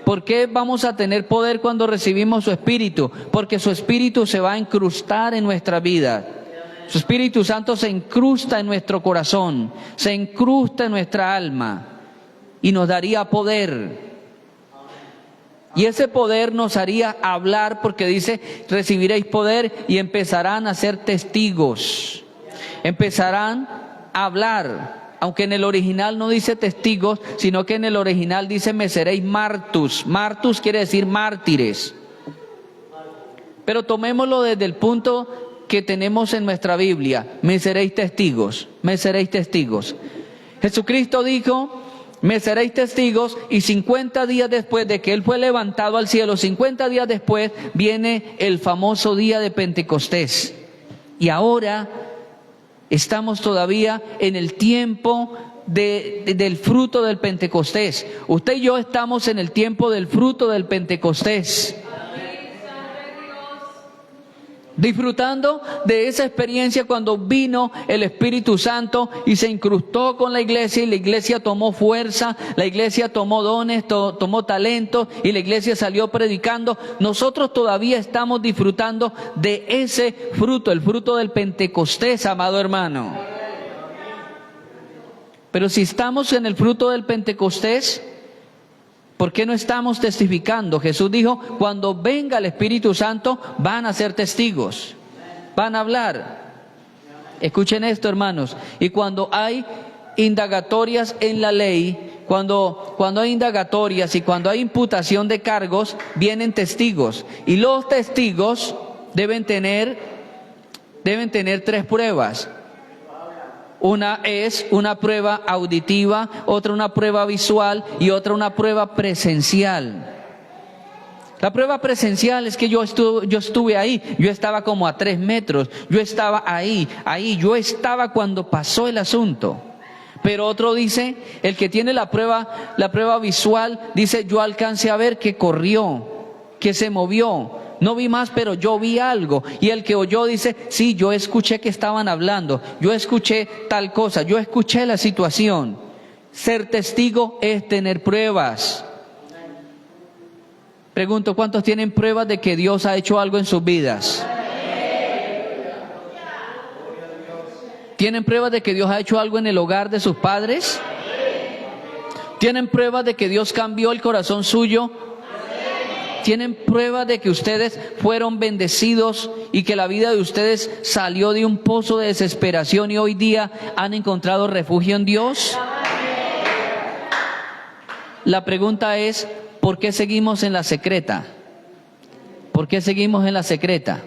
¿Por qué vamos a tener poder cuando recibimos su espíritu? Porque su espíritu se va a incrustar en nuestra vida. Su Espíritu Santo se incrusta en nuestro corazón, se incrusta en nuestra alma y nos daría poder. Y ese poder nos haría hablar, porque dice: recibiréis poder y empezarán a ser testigos. Empezarán a hablar, aunque en el original no dice testigos, sino que en el original dice: me seréis martus. Martus quiere decir mártires. Pero tomémoslo desde el punto que tenemos en nuestra Biblia: me seréis testigos, me seréis testigos. Jesucristo dijo: me seréis testigos, y 50 días después de que Él fue levantado al cielo, 50 días después viene el famoso día de Pentecostés. Y ahora estamos todavía en el tiempo del fruto del Pentecostés. Usted y yo estamos en el tiempo del fruto del Pentecostés. disfrutando de esa experiencia cuando vino el Espíritu Santo y se incrustó con la iglesia, y la iglesia tomó fuerza, la iglesia tomó dones, tomó talentos, y la iglesia salió predicando. Nosotros todavía estamos disfrutando de ese fruto, el fruto del Pentecostés, amado hermano. Pero si estamos en el fruto del Pentecostés, ¿por qué no estamos testificando? Jesús dijo, cuando venga el Espíritu Santo, van a ser testigos, van a hablar. Escuchen esto, hermanos. Y cuando hay indagatorias en la ley, cuando hay indagatorias y cuando hay imputación de cargos, vienen testigos. Y los testigos deben tener 3 pruebas. Una es una prueba auditiva, otra una prueba visual y otra una prueba presencial. La prueba presencial es que yo estuve ahí, yo estaba como a 3 metros, yo estaba ahí, yo estaba cuando pasó el asunto. Pero otro dice, el que tiene la prueba visual, dice, yo alcancé a ver que corrió, que se movió. No vi más, pero yo vi algo. Y el que oyó dice, sí, yo escuché que estaban hablando, yo escuché tal cosa, yo escuché la situación. Ser testigo es tener pruebas. Pregunto, ¿cuántos tienen pruebas de que Dios ha hecho algo en sus vidas? ¿Tienen pruebas de que Dios ha hecho algo en el hogar de sus padres? ¿Tienen pruebas de que Dios cambió el corazón suyo? ¿Tienen prueba de que ustedes fueron bendecidos y que la vida de ustedes salió de un pozo de desesperación y hoy día han encontrado refugio en Dios? La pregunta es, ¿por qué seguimos en la secreta? ¿Por qué seguimos en la secreta?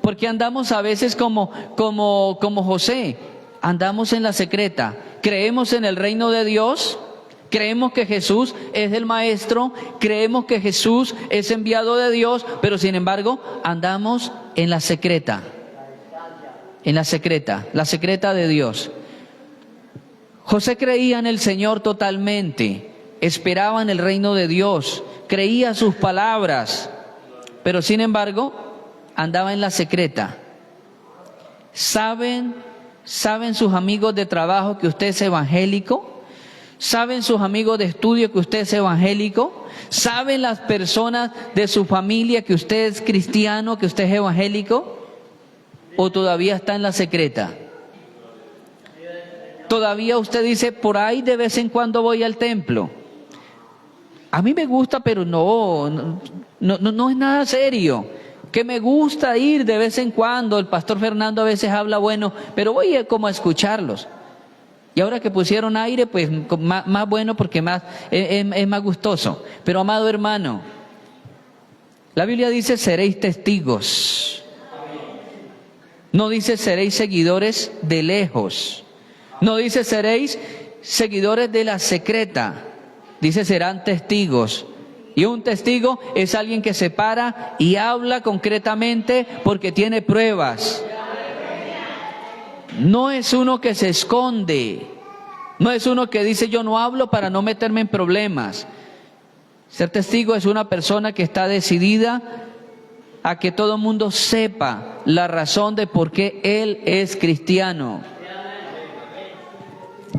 Porque andamos a veces como José, andamos en la secreta. Creemos en el reino de Dios. Creemos que Jesús es el Maestro, creemos que Jesús es enviado de Dios, pero sin embargo andamos en la secreta, la secreta de Dios. José creía en el Señor totalmente, esperaba en el reino de Dios, creía sus palabras, pero sin embargo andaba en la secreta. ¿Saben sus amigos de trabajo que usted es evangélico? ¿Saben sus amigos de estudio que usted es evangélico? ¿Saben las personas de su familia que usted es cristiano, que usted es evangélico? ¿O todavía está en la secreta? Todavía usted dice, por ahí de vez en cuando voy al templo. A mí me gusta, pero no es nada serio. Que me gusta ir de vez en cuando, el pastor Fernando a veces habla bueno, pero voy como a escucharlos. Y ahora que pusieron aire, pues más bueno porque es más gustoso. Pero amado hermano, la Biblia dice seréis testigos. No dice seréis seguidores de lejos. No dice seréis seguidores de la secreta. Dice serán testigos. Y un testigo es alguien que se para y habla concretamente porque tiene pruebas. No es uno que se esconde, no es uno que dice yo no hablo para no meterme en problemas. Ser testigo es una persona que está decidida a que todo el mundo sepa la razón de por qué él es cristiano.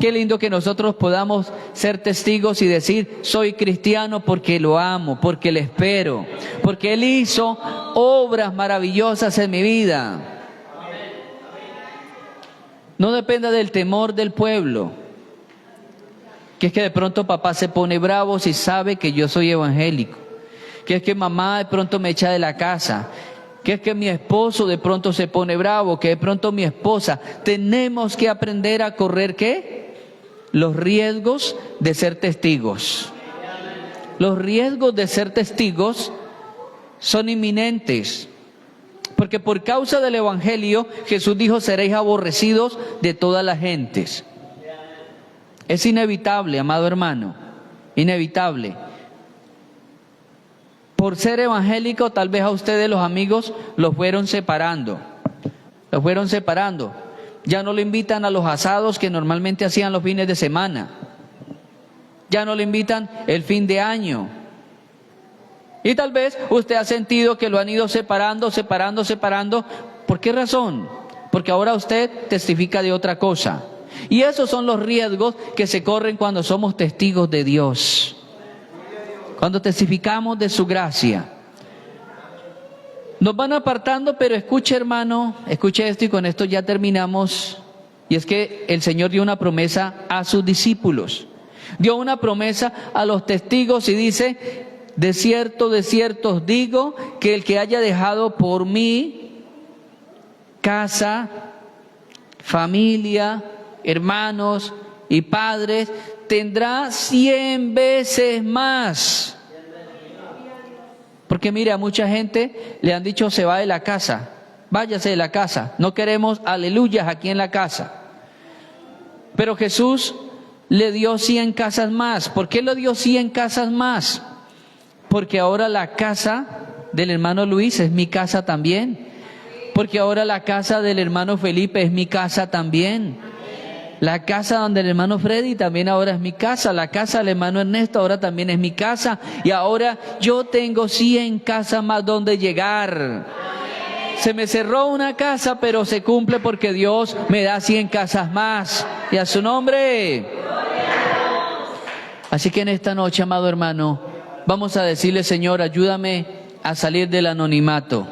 Qué lindo que nosotros podamos ser testigos y decir soy cristiano porque lo amo, porque le espero, porque Él hizo obras maravillosas en mi vida. No dependa del temor del pueblo, que es que de pronto papá se pone bravo si sabe que yo soy evangélico, que es que mamá de pronto me echa de la casa, que es que mi esposo de pronto se pone bravo, que de pronto mi esposa. Tenemos que aprender a correr ¿qué? Los riesgos de ser testigos. Los riesgos de ser testigos son inminentes. Porque por causa del Evangelio, Jesús dijo, seréis aborrecidos de todas las gentes. Es inevitable, amado hermano, inevitable. Por ser evangélico, tal vez a ustedes los amigos los fueron separando. Los fueron separando. Ya no le invitan a los asados que normalmente hacían los fines de semana. Ya no le invitan el fin de año. Y tal vez usted ha sentido que lo han ido separando. ¿Por qué razón? Porque ahora usted testifica de otra cosa. Y esos son los riesgos que se corren cuando somos testigos de Dios. Cuando testificamos de su gracia. Nos van apartando, pero escuche, hermano, escuche esto y con esto ya terminamos. Y es que el Señor dio una promesa a sus discípulos. Dio una promesa a los testigos y dice: de cierto os digo que el que haya dejado por mí casa, familia, hermanos y padres, tendrá 100 veces más. Porque mire, a mucha gente le han dicho: se va de la casa, váyase de la casa, no queremos aleluyas aquí en la casa. Pero Jesús le dio 100 casas más. ¿Por qué le dio 100 casas más? Porque ahora la casa del hermano Luis es mi casa también. Porque ahora la casa del hermano Felipe es mi casa también. La casa donde el hermano Freddy también ahora es mi casa. La casa del hermano Ernesto ahora también es mi casa. Y ahora yo tengo 100 casas más donde llegar. Se me cerró una casa, pero se cumple porque Dios me da 100 casas más. Y a su nombre. Así que en esta noche, amado hermano, vamos a decirle: Señor, ayúdame a salir del anonimato.